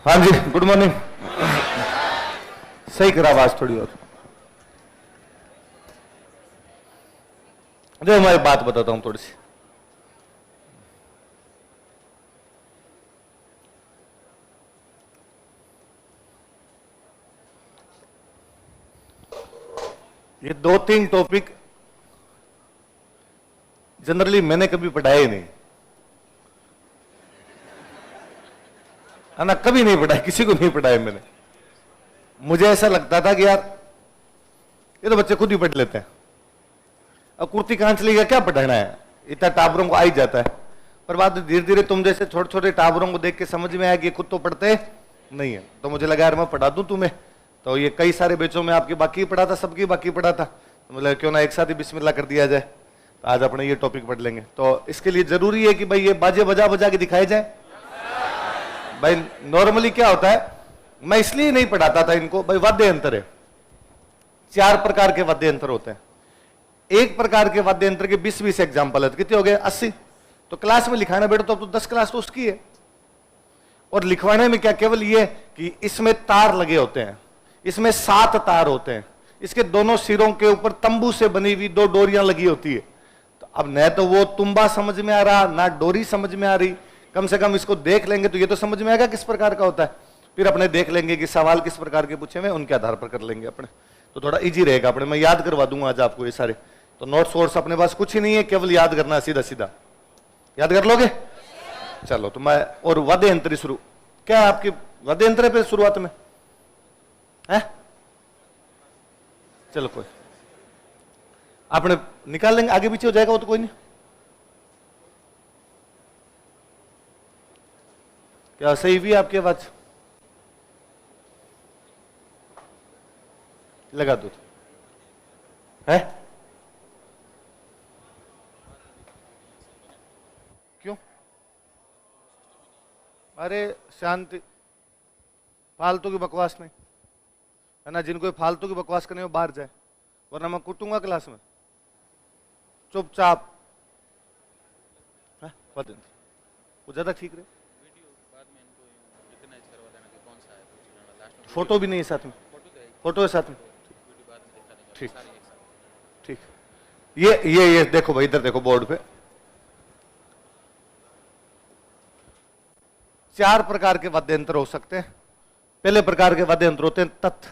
हाँ जी, good morning. सही करा आवाज थोड़ी और। जो मैं बात बताता हूं थोड़ी सी। ये दो तीन टॉपिक जनरली मैंने कभी पढ़ाए ही नहीं है ना, कभी नहीं पढ़ाया, किसी को नहीं पढ़ाया मैंने। मुझे ऐसा लगता था कि यार ये तो बच्चे खुद ही पढ़ लेते हैं, अब कुर्ती कांचली का क्या पढ़ाना है, इतना टाबरों को आ ही जाता है। पर बाद में धीरे धीरे तुम जैसे छोटे छोटे टाबरों को देख के समझ में आया कि खुद तो पढ़ते नहीं है, तो मुझे लगा यार मैं पढ़ा दूं तुम्हें। तो ये कई सारे बैचों में आपकी बाकी पढ़ा था, सबकी बाकी पढ़ा था, तो मुझे लगा क्यों ना एक साथ ही बिस्मिल्लाह कर दिया जाए। तो आज अपने ये टॉपिक पढ़ लेंगे। तो इसके लिए जरूरी है कि भाई ये बाजे बजा बजा के दिखाए जाए। भाई नॉर्मली क्या होता है, मैं इसलिए नहीं पढ़ाता था इनको, भाई वाद्य यंत्र है, 4 प्रकार के वाद्य यंत्र होते हैं। एक प्रकार के वाद्य यंत्र के 20-20 एग्जाम्पल है, तो कितने हो गए 80। तो क्लास में लिखाना बैठो तो अब तो 10 क्लास तो उसकी है। और लिखवाने में क्या केवल ये कि इसमें तार लगे होते हैं, इसमें 7 तार होते हैं, इसके दोनों सिरों के ऊपर तंबू से बनी हुई 2 डोरियां लगी होती है। तो अब न तो वो तुम्बा समझ में आ रहा, ना डोरी समझ में आ रही। कम से कम इसको देख लेंगे तो ये तो समझ में आएगा किस प्रकार का होता है। फिर अपने देख लेंगे कि सवाल किस प्रकार के पूछे हुए, उनके आधार पर कर लेंगे अपने, तो थोड़ा इजी रहेगा अपने। मैं याद करवा दूंगा आज आपको ये सारे। तो नोट्स वोट्स अपने पास कुछ ही नहीं है, केवल याद करना, सीधा सीधा याद कर लोगे। चलो तो मैं और वाद्य यंत्र शुरू, क्या आपके वाद्य यंत्र पे शुरुआत में है? चलो कोई आपने निकाल लेंगे, आगे पीछे हो जाएगा वो तो कोई नहीं। क्या सही भी आपकी आवाज? लगा दो है? क्यों? अरे शांति, फालतू की बकवास नहीं है ना। जिनको फालतू की बकवास करनी हो बाहर जाए, वरना मैं कूटूंगा क्लास में। चुपचाप वो ज्यादा ठीक रहे। फोटो भी नहीं है साथ में? फोटो है साथ में? ठीक ठीक। ये देखो भाई, इधर देखो बोर्ड पे 4 प्रकार के वाद्य यंत्र हो सकते हैं। पहले प्रकार के वाद्य यंत्र होते हैं तत्,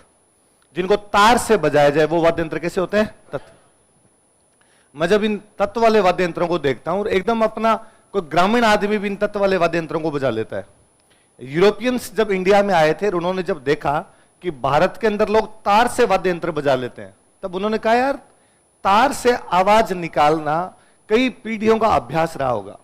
जिनको तार से बजाया जाए वो वाद्य यंत्र कैसे होते हैं? तत्। मैं जब इन तत्व वाले वाद्य यंत्रों को देखता हूं, एकदम अपना कोई ग्रामीण आदमी भी इन तत्व वाले वाद्य यंत्रों को बजा लेता है। यूरोपियंस जब इंडिया में आए थे, उन्होंने जब देखा कि भारत के अंदर लोग तार से वाद्य यंत्र बजा लेते हैं, तब उन्होंने कहा यार तार से आवाज निकालना कई पीढ़ियों का अभ्यास रहा होगा।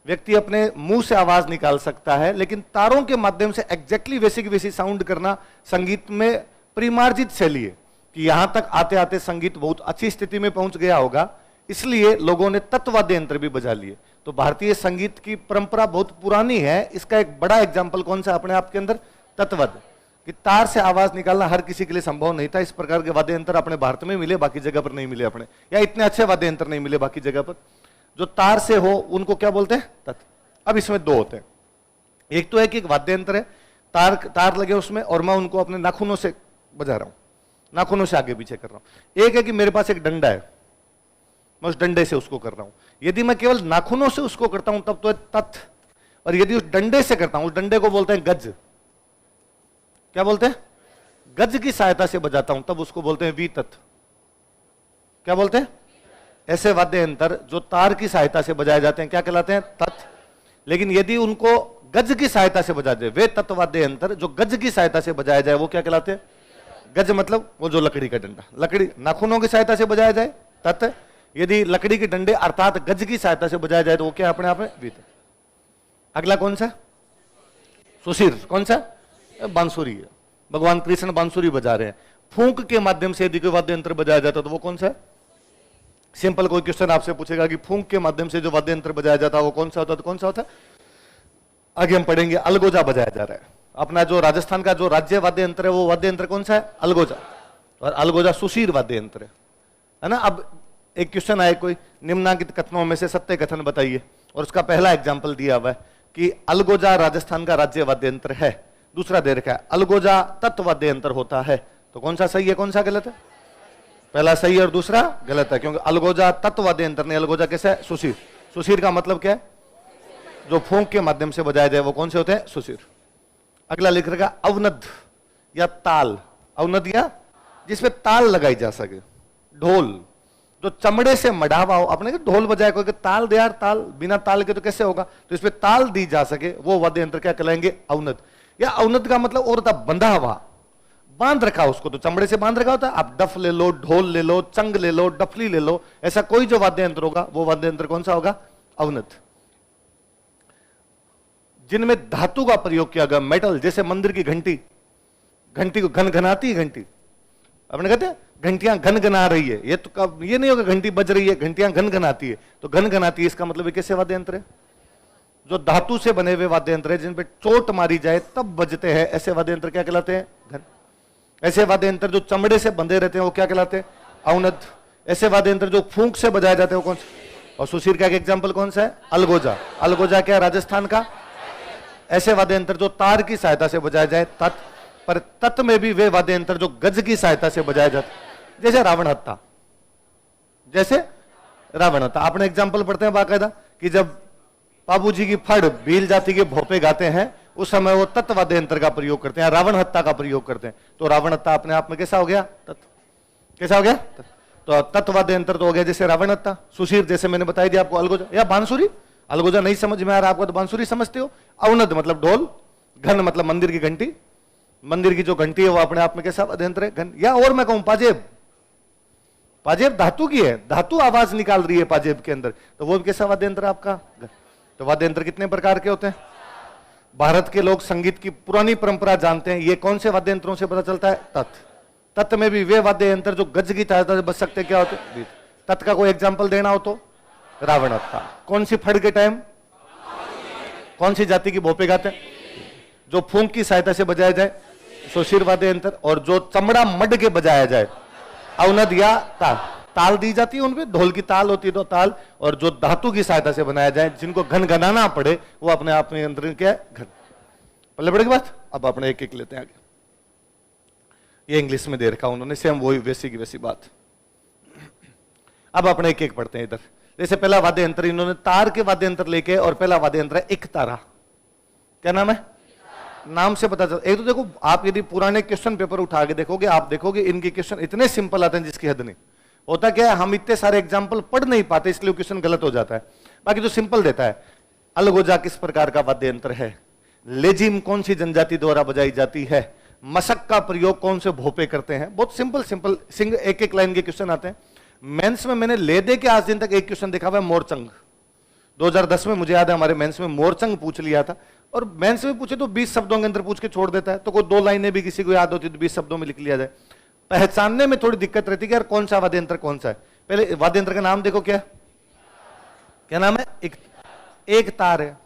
व्यक्ति अपने मुंह से आवाज निकाल सकता है, लेकिन तारों के माध्यम से एग्जैक्टली वैसी की वैसी साउंड करना संगीत में परिमार्जित शैली है कि यहां तक आते आते संगीत बहुत अच्छी स्थिति में पहुंच गया होगा, इसलिए लोगों ने तत्वाद्य यंत्र भी बजा लिए। तो भारतीय संगीत की परंपरा बहुत पुरानी है। इसका एक बड़ा एग्जाम्पल कौन सा अपने आप के अंदर? तत्वाद्य, कि तार से आवाज निकालना हर किसी के लिए संभव नहीं था। इस प्रकार के वाद्य यंत्र अपने भारत में मिले, बाकी जगह पर नहीं मिले अपने, या इतने अच्छे वाद्य यंत्र नहीं मिले बाकी जगह पर। जो तार से हो उनको क्या बोलते हैं? तत्। अब इसमें 2 होते हैं। एक तो है कि एक वाद्य यंत्र है, तार लगे उसमें, और मैं उनको अपने नाखूनों से बजा रहा हूं, नाखूनों से आगे पीछे कर रहा हूं। एक है कि मेरे पास एक डंडा है, मैं उस डंडे से उसको कर रहा हूं। यदि मैं केवल नाखूनों से उसको करता हूं तब तो है तत्, और यदि उस डंडे से करता हूं, उस डंडे को बोलते हैं गज। क्या बोलते हैं? गज की सहायता से बजाता हूं तब उसको बोलते हैं वितत्। क्या बोलते हैं? ऐसे वाद्य यंत्र जो तार की सहायता से बजाए जाते हैं क्या कहलाते हैं? तत्। लेकिन यदि उनको गज की सहायता से बजा जाए, वे तत्वाद्य यंत्र जो गज की सहायता से बजाया जाए वो क्या कहलाते हैं? गज मतलब वो जो लकड़ी का डंडा, लकड़ी नाखूनों की सहायता से बजाया जाए तत्। यदि लकड़ी के डंडे अर्थात गज की सहायता से बजाया जाए तो वो क्या अपने आप में? वितत्। अगला कौन सा? सुशीर। कौन सा? बांसुरी है। भगवान कृष्ण बांसुरी बजा रहे हैं। फूंक के माध्यम से यदि कोई वाद्य यंत्र बजाया जाता तो वो कौन सा है? सिंपल कोई क्वेश्चन आपसे पूछेगा कि फूंक के माध्यम से जो वाद्य यंत्र बजाया जाता है वो कौन सा होता है, तो कौन सा होता है? आगे हम पढ़ेंगे अलगोजा बजाया जा रहा है। अपना जो राजस्थान का जो राज्य वाद्य यंत्र है वो वाद्य यंत्र कौन सा है? अलगोजा। और अलगोजा सुशीर वाद्य यंत्र है ना। अब एक क्वेश्चन आए, कोई निम्नांकित कथनों में से सत्य कथन बताइए, और उसका पहला एग्जाम्पल दिया हुआ है कि अलगोजा राजस्थान का राज्य वाद्य यंत्र है। दूसरा दे रखा है अलगोजा तत्व वाद्य यंत्र होता है। तो कौन सा सही है, कौन सा गलत है? पहला सही और दूसरा गलत है, क्योंकि अलगोजा तत्व वाद्य यंत्र नहीं, अलगोजा कैसा है? सुशीर। सुशीर का मतलब क्या है? जो फूंक के माध्यम से बजाया जाए वो कौन से होते हैं? सुशीर। अगला लिख रखा अवनद या ताल। अवनद या जिसमें ताल लगाई जा सके। ढोल जो चमड़े से मढ़ा हुआ हो, अपने ढोल बजाए कोई ताल दे यार, ताल बिना ताल के तो कैसे होगा, तो इसमें ताल दी जा सके वो वाद्य यंत्र क्या कहलाएंगे? अवनद। या अवनद का मतलब और होता बंधा हुआ, बांध रखा उसको, तो चमड़े से बांध रखा होता है। आप डफ ले लो, ढोल ले लो, चंग ले लो, डफली ले लो, ऐसा कोई जो वाद्य यंत्र होगा वो वाद्य यंत्र कौन सा होगा? अवनद। जिनमें धातु का प्रयोग किया गया, मेटल, जैसे मंदिर की घंटी, घंटी को घनघनाती है घंटी, अपने कहते हैं घंटियां घनघना रही है, ये तो कब ये नहीं होगा घंटी बज रही है, घंटियां घनघनाती है, तो घनघनाती है इसका मतलब ये कैसे वाद्य यंत्र है? जो धातु से बने हुए वाद्य यंत्र है, जिन पे चोट मारी जाए तब बजते हैं, ऐसे वाद्य यंत्र क्या कहलाते हैं? घन। ऐसे वाद्य यंत्र जो चमड़े से बंधे रहते हैं वो क्या कहलाते हैं? अवनद। ऐसे वाद्य यंत्र जो फूंक से बजाए जाते हैं वो कौन से? और सुशीर का एग्जाम्पल कौन सा है? अलगोजा। अलगोजा क्या है? राजस्थान का। ऐसे वाद्य यंत्र जो तार की सहायता से बजाया जाए, तत्, पर तत् में भी वे वाद्य यंत्र जो गज की सहायता से बजाए जाते, जैसे रावण हत्ता। जैसे रावण हत्ता आपने एग्जाम्पल पढ़ते हैं बाकायदा कि जब बाबूजी की फड़ भील जाति के भोपे गाते हैं उस समय वो तत्व वाद्य यंत्र का प्रयोग करते हैं, रावण हत्ता का प्रयोग करते हैं। तो रावण हत्ता अपने आप में कैसा हो गया? तत्व। कैसा हो गया? तो तत्व वाद्य यंत्र तो हो गया जैसे रावण हत्ता। सुशीर जैसे मैंने बताई दिया आपको अलगोजा या बांसुरी। अलगोजा नहीं समझ में आ रहा आपको तो बांसुरी समझते हो। अवनद मतलब ढोल, घन मतलब मंदिर की घंटी, मंदिर की जो घंटी है वो अपने आप में कैसा वाद्य यंत्र है? घन। या और मैं कहूं पाजेब, पाजेब धातु की है, धातु आवाज निकाल रही है पाजेब के अंदर, तो वो कैसा वाद्य यंत्र आपका? घन। तो वाद्य यंत्र कितने प्रकार के होते हैं? भारत के लोग संगीत की पुरानी परंपरा जानते हैं, ये कौन से वाद्य यंत्रों से पता चलता है? तत्। तत् में भी वे वाद्य यंत्र जो गज की सहायता से बज सकते क्या होते? तत् का कोई एग्जाम्पल देना हो तो रावण हत्ता। कौन सी फड़ के टाइम, कौन सी जाति की भोपे गाते हैं? जो फूंक की सहायता से बजाया जाए सुशीर वाद्य यंत्र, और जो चमड़ा मड के बजाया जाए अवनद या ताल। ताल दी जाती है उनपे, ढोल की ताल होती है तो ताल, और जो धातु की सहायता से बनाया जाए जिनको घनघनाना पड़े वो अपने आप में यंत्र क्या है? घन। पल्ले पड़े की बात। अब अपने एक एक लेते हैं आगे। ये इंग्लिश में दे रखा उन्होंने, सेम वही वैसी की वैसी बात। अब अपने एक एक पढ़ते हैं इधर। जैसे पहला वाद्य यंत्र इन्होंने तार के वाद्य यंत्र लेके, और पहला वाद्य यंत्र है एक तारा। क्या नाम है? नाम से पता चलता। एक तो देखो आप यदि पुराने क्वेश्चन पेपर उठा के देखोगे, आप देखोगे इनके क्वेश्चन इतने सिंपल आते हैं जिसकी हद नहीं। होता क्या है, हम इतने सारे एग्जाम्पल पढ़ नहीं पाते इसलिए क्वेश्चन गलत हो जाता है। बाकी जो सिंपल देता है, अलगोजा किस प्रकार का वाद्य यंत्र है, लेजिम कौन सी जनजाति द्वारा बजाई जाती है, मशक का प्रयोग कौन से भोपे करते हैं, बहुत सिंपल सिंपल सिंगल एक एक लाइन के क्वेश्चन आते हैं। मेंस में मैंने ले दे के आज दिन तक एक क्वेश्चन देखा हुआ है, मोरचंग। 2010 में मुझे याद है हमारे मेंस में मोरचंग पूछ लिया था, और मेंस में पूछे तो 20 शब्दों के अंदर पूछ के छोड़ देता है, तो कोई 2 लाइनें भी किसी को याद होती तो 20 शब्दों में लिख लिया जाए। पहचानने में थोड़ी दिक्कत रहती है यार कौन सा वाद्य यंत्र कौन सा है। पहले वाद्य यंत्र का नाम देखो, क्या क्या नाम है? एक तार है।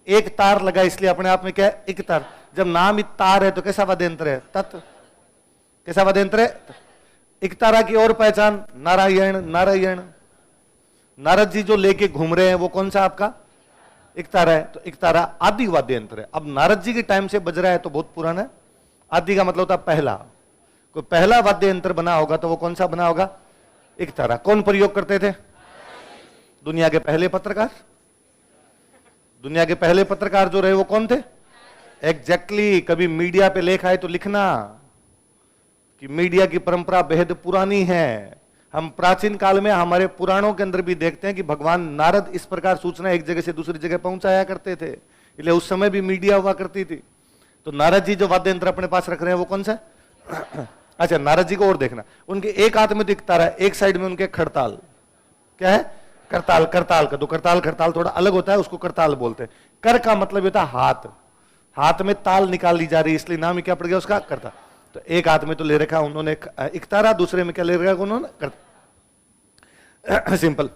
एक तार लगा इसलिए अपने आप में क्या है? एक तार। जब नाम तार है तो कैसा वाद्य यंत्र है? तत्व। कैसा वाद्य यंत्र है? एक तारा की और पहचान, नारायण। नारायण, नारद जी जो लेके घूम रहे हैं वो कौन सा आपका? एक तारा है। तो एक तारा आदि वाद्य यंत्र है। अब नारद जी के टाइम से बज रहा है तो बहुत पुराना है। आदि का मतलब होता है पहला। कोई पहला वाद्य यंत्र बना होगा तो वो कौन सा बना होगा? एक तारा। कौन प्रयोग करते थे? दुनिया के पहले पत्रकार। दुनिया के पहले पत्रकार जो रहे वो कौन थे? एग्जैक्टली। कभी मीडिया पे लेख आए तो लिखना कि मीडिया की परंपरा बेहद पुरानी है। हम प्राचीन काल में हमारे पुराणों के अंदर भी देखते हैं कि भगवान नारद इस प्रकार सूचना एक जगह से दूसरी जगह पहुंचाया करते थे, इसलिए उस समय भी मीडिया हुआ करती थी। तो नारद जी जो वाद्य यंत्र अपने पास रख रहे हैं वो कौन सा? अच्छा, नारद जी को और देखना, उनके एक हाथ में दिखता रहा है, एक साइड में उनके खड़ताल। क्या है? करताल। करताल का तो करताल खड़ताल थोड़ा अलग होता है, उसको करताल बोलते हैं। कर का मतलब होता है हाथ, हाथ में ताल निकाल ली जा रही है, इसलिए नाम ही क्या पड़ गया उसका? करताल। तो एक हाथ में तो ले रखा उन्होंने एक तारा, दूसरे में क्या ले रखा उन्होंने? सिंपल।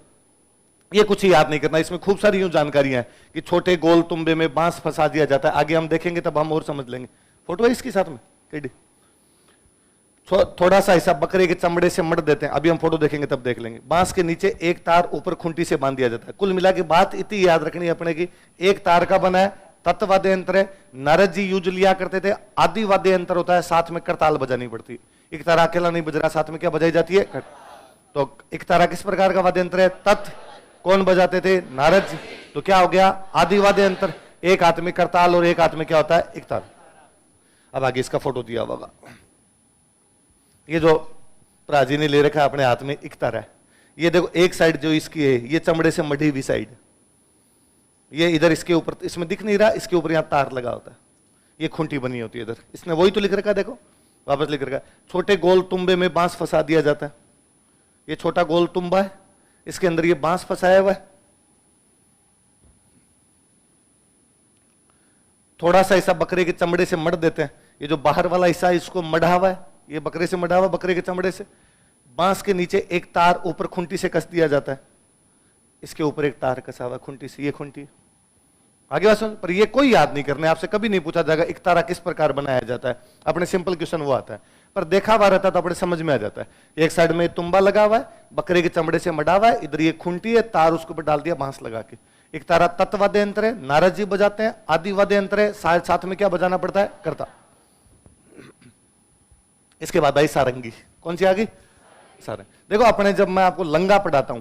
ये कुछ ही याद नहीं करना, इसमें खूब सारी यूं जानकारियां हैं कि छोटे गोल तुम्बे में बांस फंसा दिया जाता है। आगे हम देखेंगे तब हम और समझ लेंगे। फोटो है इसके साथ में? थोड़ा सा हिस्सा बकरे के चमड़े से मढ़ देते हैं, अभी हम फोटो देखेंगे तब देख लेंगे। बांस के नीचे एक तार ऊपर खूंटी से बांध दिया जाता है। कुल मिला के बात इतनी याद रखनी है अपने की, एक तार का बना है, तत्व वाद्य यंत्र है। नारद जी यूज लिया करते थे। आदि वाद्य यंत्र होता है, साथ में करताल बजानी पड़ती है। एक तारा अकेला नहीं बज रहा, साथ में क्या बजाई जाती है? तो एक तारा किस प्रकार का वाद्य यंत्र है? तत्। कौन बजाते थे? नारद जी। तो क्या हो गया? आदि वाद्य यंत्र। एक हाथ में करताल और एक हाथ में क्या होता है? एक तार। अब आगे इसका फोटो दिया होगा, ये जो प्राजी ने ले रखा है अपने हाथ में इकतारा है। ये देखो एक साइड जो इसकी है ये चमड़े से मढ़ी हुई साइड, ये इधर इसके ऊपर, इसमें दिख नहीं रहा, इसके ऊपर यहाँ तार लगा होता है, ये खूंटी बनी होती है इधर। इसने वही तो लिख रखा है, देखो वापस लिख रखा है। छोटे गोल तुम्बे में बांस फंसा दिया जाता है। ये छोटा गोल तुम्बा है, इसके अंदर ये बांस फंसाया हुआ है। थोड़ा सा हिस्सा बकरे के चमड़े से मढ़ देते हैं। ये जो बाहर वाला हिस्सा है इसको मढ़ा हुआ है, ये बकरे से मढ़ा हुआ, बकरे के चमड़े से। बांस के नीचे एक तार ऊपर खूंटी से कस दिया जाता है, इसके ऊपर एक तार कसा हुआ खूंटी से, ये खूंटी। आगे बात सुन, पर ये कोई याद नहीं करने, आपसे कभी नहीं पूछा जाएगा एक तारा किस प्रकार बनाया जाता है। अपने सिंपल क्वेश्चन वो आता है, पर देखा हुआ रहता तो अपने समझ में आ जाता है। एक साइड में तुम्बा लगा हुआ है, बकरे के चमड़े से मढ़ा हुआ है, इधर ये खूंटी है, तार उसके ऊपर डाल दिया बांस लगा के। एक तारा तत्व वाद्य यंत्र है, नारद जी बजाते हैं। आदि वाद्य यंत्र है, साथ में क्या बजाना पड़ता है? करता। इसके बाद आई सारंगी। कौन सी आ गई? सारंगी। देखो अपने जब मैं आपको लंगा पढ़ाता हूं,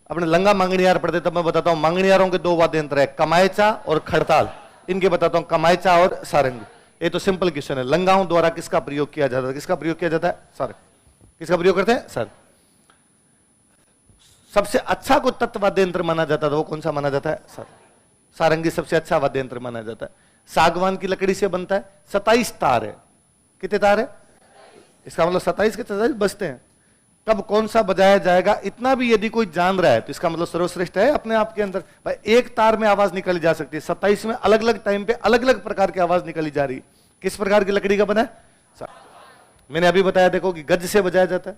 अपने लंगा मांगणियार पढ़ते तब मैं बताता हूं मांगणियारों के दो वाद्य यंत्र है, कमायचा और खड़ताल। इनके बताता हूं कमायचा और सारंगी। ये तो सिंपल क्वेश्चन है। लंगाओं द्वारा किसका प्रयोग किया जाता है? किसका प्रयोग किया जाता है? सारंगी। किसका प्रयोग करते हैं? सर। सबसे अच्छा को तत्व वाद्य यंत्र माना जाता था, वो कौन सा माना जाता है? सर। सारंगी सबसे अच्छा वाद्य यंत्र माना जाता है। सागवान की लकड़ी से बनता है, 27 तार है। कितने तार है? इसका मतलब 27 के 27 बजते हैं। कब कौन सा बजाया जाएगा इतना भी यदि कोई जान रहा है तो इसका मतलब सर्वश्रेष्ठ है अपने आप के अंदर। भाई एक तार में आवाज निकाली जा सकती है, 27 में अलग अलग टाइम पे अलग अलग प्रकार की आवाज निकाली जा रही है। किस प्रकार की लकड़ी का बना है? मैंने अभी बताया देखो कि गज से बजाया जाता है।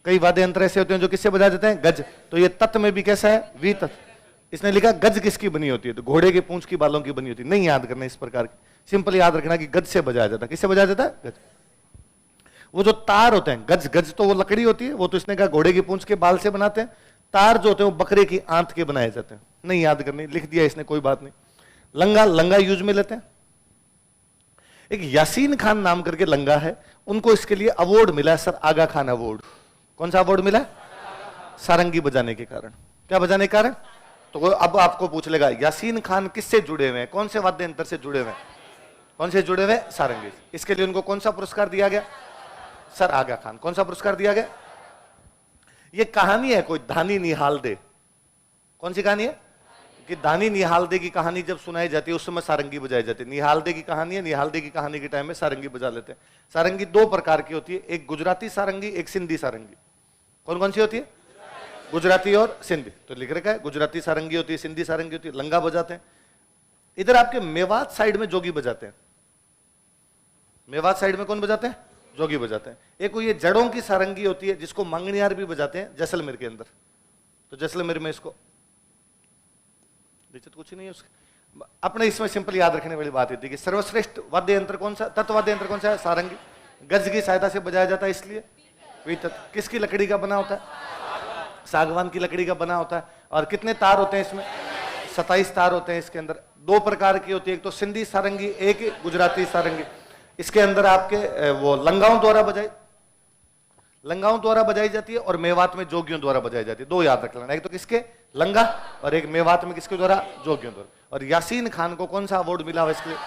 कई वाद्य यंत्र ऐसे होते हैं जो किससे बजाए जाते हैं? गज। तो ये तत्व में भी कैसा है? वी तत्व। इसने लिखा गज किसकी बनी होती है, तो घोड़े के पूंछ की बालों की बनी होती है। नहीं याद करना इस प्रकार की, सिंपल याद रखना कि गज से बजाया जाता है। किससे बजाया जाता है? गज। वो जो तार होते हैं, गज गज तो वो लकड़ी होती है, वो तो इसने कहा घोड़े की पूंछ के बाल से बनाते हैं। तार जो होते हैं वो बकरे की आंत के बनाए जाते हैं। नहीं याद करनी, लिख दिया इसने, कोई बात नहीं। लंगा, लंगा यूज में लेते हैं। एक यासीन खान नाम करके लंगा है, उनको इसके लिए अवार्ड मिला है, सर आगा खान अवार्ड। कौन सा अवार्ड मिला? सारंगी बजाने के कारण। क्या बजाने के कारण? तो अब आपको पूछ लेगा यासीन खान किससे जुड़े हुए हैं, कौन से वाद्य यंत्र से जुड़े हुए हैं? कौन से जुड़े हुए? सारंगी। इसके लिए उनको कौन सा पुरस्कार दिया गया? सर आगा खान। कौन सा पुरस्कार दिया गया? ये कहानी है कोई धानी निहाल दे। कौन सी कहानी है? कि धानी निहाल दे की कहानी जब सुनाई जाती है उस समय सारंगी बजाई जाती है। निहाल दे की कहानी है, निहाल दे की कहानी के टाइम में सारंगी बजा लेते हैं। सारंगी दो प्रकार की होती है, एक गुजराती सारंगी, एक सिंधी सारंगी। कौन कौन सी होती है? गुजराती और सिंधी। तो लिख रखा है गुजराती सारंगी होती है, सिंधी सारंगी होती है। लंगा बजाते हैं। इधर आपके मेवात साइड में जोगी बजाते हैं। मेवात साइड में कौन बजाते हैं? जोगी बजाते हैं। एक ये जड़ों की सारंगी होती है जिसको मांगणियार भी बजाते हैं जैसलमेर के अंदर। तो जैसलमेर में इसको दिक्कत कुछ नहीं है उसके। अपने इसमें सिंपल याद रखने वाली बात होती है कि सर्वश्रेष्ठ वाद्य यंत्र कौन सा, तत्व वाद्य यंत्र कौन सा है? सारंगी। गज की सहायता से बजाया जाता है इसलिए वी तत्व। किसकी लकड़ी का बना होता है? सागवान की लकड़ी का बना होता है। और कितने तार होते हैं इसमें? 27 तार होते हैं इसके अंदर। दो प्रकार की होती है, एक तो सिंधी सारंगी, एक गुजराती सारंगी। इसके अंदर आपके वो लंगाओं द्वारा बजाई जाती है और मेवात में जोगियों द्वारा बजाई जाती है। दो याद रख लेना, एक तो किसके? लंगा, और एक मेवात में किसके द्वारा? जोगियों द्वारा। और यासीन खान को कौन सा अवार्ड मिला हुआ इसके लिए?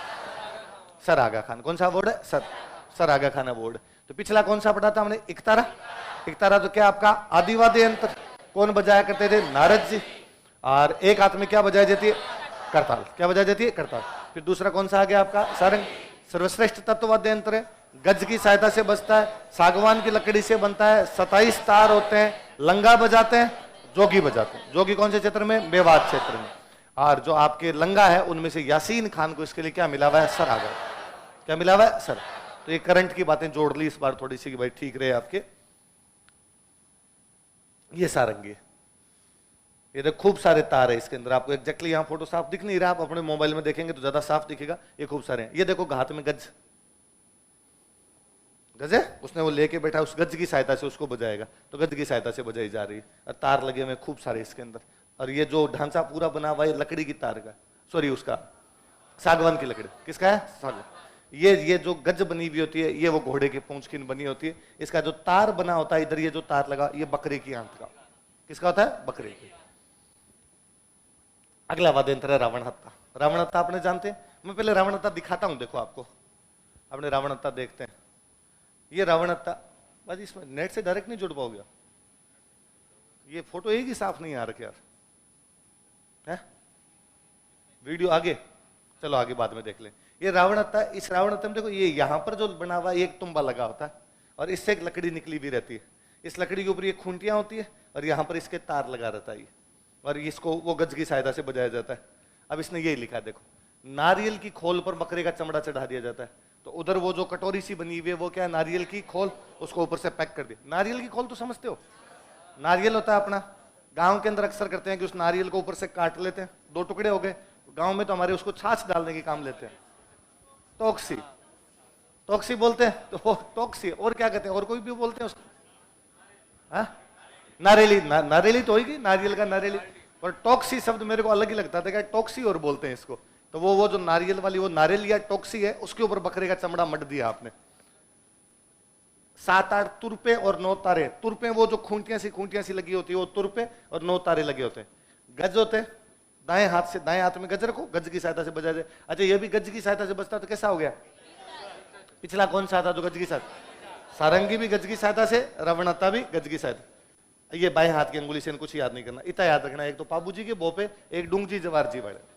सर आगा खान। कौन सा अवार्ड है? सर आगा खान अवार्ड। तो पिछला कौन सा पढ़ा था हमने? इकतारा। इकतारा तो क्या आपका आदिवाद्य यंत्र। कौन बजाया करते थे? नारद जी। और एक हाथ में क्या बजाई जाती है? करताल। क्या बजाई जाती है? करताल। फिर दूसरा कौन सा आ गया आपका? सारंग। सर्वश्रेष्ठ तत्ववाद्य यंत्र है, गज की सहायता से बजता है, सागवान की लकड़ी से बनता है, 27 तार होते हैं। लंगा बजाते हैं, जोगी बजाते हैं। जोगी कौन से क्षेत्र में? मेवात क्षेत्र में। और जो आपके लंगा है उनमें से यासीन खान को इसके लिए क्या मिला हुआ है? सर आगा। क्या मिला हुआ है? सर। तो ये करंट की बातें जोड़ ली इस बार थोड़ी सी कि भाई ठीक रहे आपके। ये सारंगी, ये देखो खूब सारे तार है इसके अंदर। आपको एग्जैक्टली यहाँ फोटो साफ दिख नहीं रहा, आप अपने मोबाइल में देखेंगे तो ज्यादा साफ दिखेगा। ये खूब सारे हैं। ये देखो हाथ में गज, गज है, उसने वो लेके बैठा, उस गज की सहायता से उसको बजाएगा, तो गज की सहायता से बजाई जा रही है। और तार लगे हुए खूब सारे इसके अंदर, और ये जो ढांचा पूरा बना हुआ है लकड़ी की तार का, सॉरी उसका सागवान की लकड़ी, किसका है? सागवान। ये जो गज बनी हुई होती है, ये वो घोड़े की पूंछ की बनी होती है। इसका जो तार बना होता है इधर, ये जो तार लगा, ये बकरे की आंत का। किसका होता है? बकरे की। अगला वाद्य यंत्र है रावण हत्ता। रावण हत्ता आपने जानते हैं? मैं पहले रावण हत्ता दिखाता हूं, देखो आपको, अपने रावण हत्ता देखते हैं। ये रावण हत्ता, बस इसमें नेट से डायरेक्ट नहीं जुड़ पाओगे, ये फोटो एक ही साफ नहीं आ रखे यार, है? वीडियो आगे, चलो आगे बाद में देख लें। ये रावण हत्ता, इस रावण हत्ता में देखो, ये यहां पर जो बना हुआ एक तुम्बा लगा होता है, और इससे एक लकड़ी निकली भी रहती है। इस लकड़ी के ऊपर ये खूंटियां होती है, और यहां पर इसके तार लगा रहता है, और इसको वो गज की सहायता से बजाया जाता है। अब इसने यही लिखा, देखो, नारियल की खोल पर बकरे का चमड़ा चढ़ा दिया जाता है। तो उधर वो जो कटोरी सी बनी हुई है, वो क्या है? नारियल की खोल, उसको ऊपर से पैक कर दिया। नारियल की खोल तो समझते हो, नारियल होता है अपना, गांव के अंदर अक्सर करते हैं कि उस नारियल को ऊपर से काट लेते हैं, 2 टुकड़े हो गए। गांव में तो हमारे उसको छाछ डालने के काम लेते हैं, टोक्सी, टोक्सी बोलते हैं, तो टोक्सी। और क्या कहते हैं? और कोई भी बोलते हैं उसको, नारियली, नारियली तो होगी, नारियल का नारियली। पर टोक्सी शब्द मेरे को अलग ही लगता था, क्या टोक्सी और बोलते हैं इसको। तो वो जो नारियल वाली, वो नारियल या टोक्सी है, उसके ऊपर बकरे का चमड़ा मट दिया आपने। 7-8 तुरपे और 9 तारे। तुरपे वो जो खूंटियां सी लगी होती है, वो तुरपे, और 9 तारे लगे होते हैं। गज होते हैं, दाएं हाथ में गज रखो, गज की सहायता से बजा दे। अच्छा, ये भी गज की सहायता से बजता, तो कैसा हो गया? पिछला कौन सा था जो गज की सहायता? सारंगी भी गज की सहायता से, रावण हत्ता भी गज की सहायता। ये बाएं हाथ की अंगुली से कुछ याद नहीं करना, इतना याद रखना, एक तो पाबू जी के बोपे, एक डूंगजी जवार जी वाले।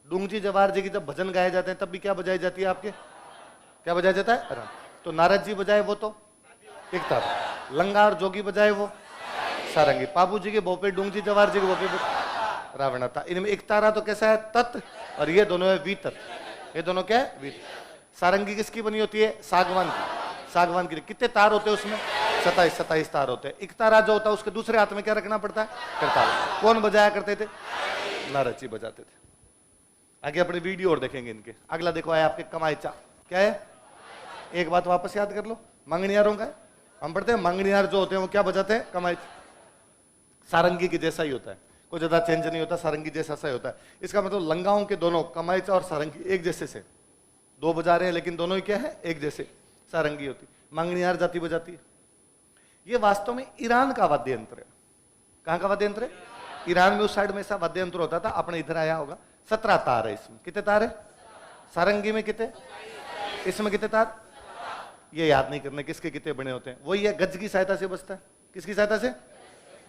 डूंगजी जवार जी की जब भजन गाए जाते हैं, तब भी क्या बजाई जाती है आपके? क्या बजाया जाता है? तो नारद जी बजाए वो तो एक तार, लंगा और जोगी बजाए वो सारंगी। पाबू जी के बोपे, डूंगजी जवार जी के बोपे रावण हत्ता। इनमें एक तारा तो कैसा है? तत्, और ये दोनों है वितत्। ये दोनों क्या है? वितत्। सारंगी किसकी बनी होती है? सागवान की। सागवान की कितने तार होते हैं उसमें? 27 तार होते हैं। एक तारा जो होता है उसके दूसरे हाथ में क्या रखना पड़ता है? करताल। कौन बजाया करते थे? नारद जी बजाते थे। आगे अपने वीडियो और देखेंगे इनके। अगला देखो आया आपके कमाईचा। क्या है? एक बात वापस याद कर लो, मंगनियारों का हम पढ़ते हैं, मंगनियार जो होते हैं वो क्या बजाते हैं? कमाई। सारंगी के जैसा ही होता है, कोई ज्यादा चेंज नहीं होता, सारंगी जैसा सा ही होता है। इसका मतलब लंगाओं के दोनों कमाईचा और सारंगी एक जैसे से, 2 बजा रहे हैं लेकिन दोनों ही क्या है? एक जैसे। सारंगी होती, मंगनियार जाति बजाती है। ये वास्तव में ईरान का वाद्य यंत्र है। कहां का वाद्य यंत्र है? ईरान में उस साइड में ऐसा वाद्य यंत्र होता था, अपने इधर आया होगा। 17 तार है इसमें। कितने तार है? सारंगी में कितने? इसमें कितने तार? ये याद नहीं करने किसके कितने बने होते हैं। वही है, गज की सहायता से बजता है। किसकी सहायता से?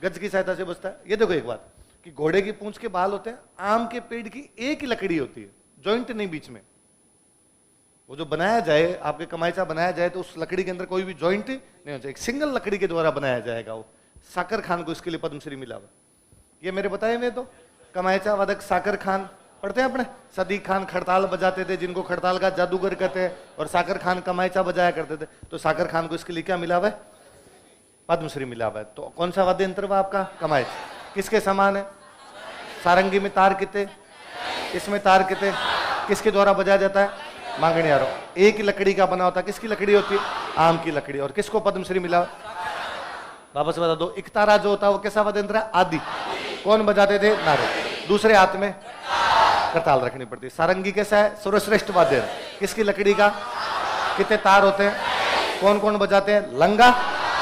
गज की सहायता से बजता है। ये देखो एक बात कि घोड़े की पूंछ के बाल होते हैं, आम के पेड़ की एक ही लकड़ी होती है, जॉइंट नहीं बीच में। वो जो बनाया जाए, आपके कमाईचा बनाया जाए, तो उस लकड़ी के अंदर कोई भी जॉइंट नहीं होना चाहिए, एक सिंगल लकड़ी के द्वारा बनाया जाएगा वो। साकर खान को इसके लिए पद्मश्री मिला हुआ। ये मेरे बताए हुए तो कमाईचा वादक साकर खान पढ़ते हैं अपने। सदीक खान खड़ताल बजाते थे, जिनको खड़ताल का जादूगर कहते हैं, और साकर खान कमाईचा बजाया करते थे। तो साकर खान को इसके लिए क्या मिला हुआ है? पद्मश्री मिला हुआ है। तो कौन सा वाद्य यंत्र हुआ आपका? कमाईचा। किसके समान है? सारंगी में तार कितने? इसमें तार कितने? किसके द्वारा बजाया जाता है? मांगनियारों। एक ही लकड़ी का बना होता है। किसकी लकड़ी होती है? आम की लकड़ी। और किसको पद्मश्री मिला? वापस बता दो। एक तारा जो होता है वो कैसा वाद्य यंत्र है? आदि। कौन बजाते थे? नारद। दूसरे हाथ में करताल रखनी पड़ती है। सारंगी कैसा है? सर्वश्रेष्ठ वाद्य यंत्र। किसकी लकड़ी का? कितने तार होते हैं? कौन कौन बजाते हैं? लंगा।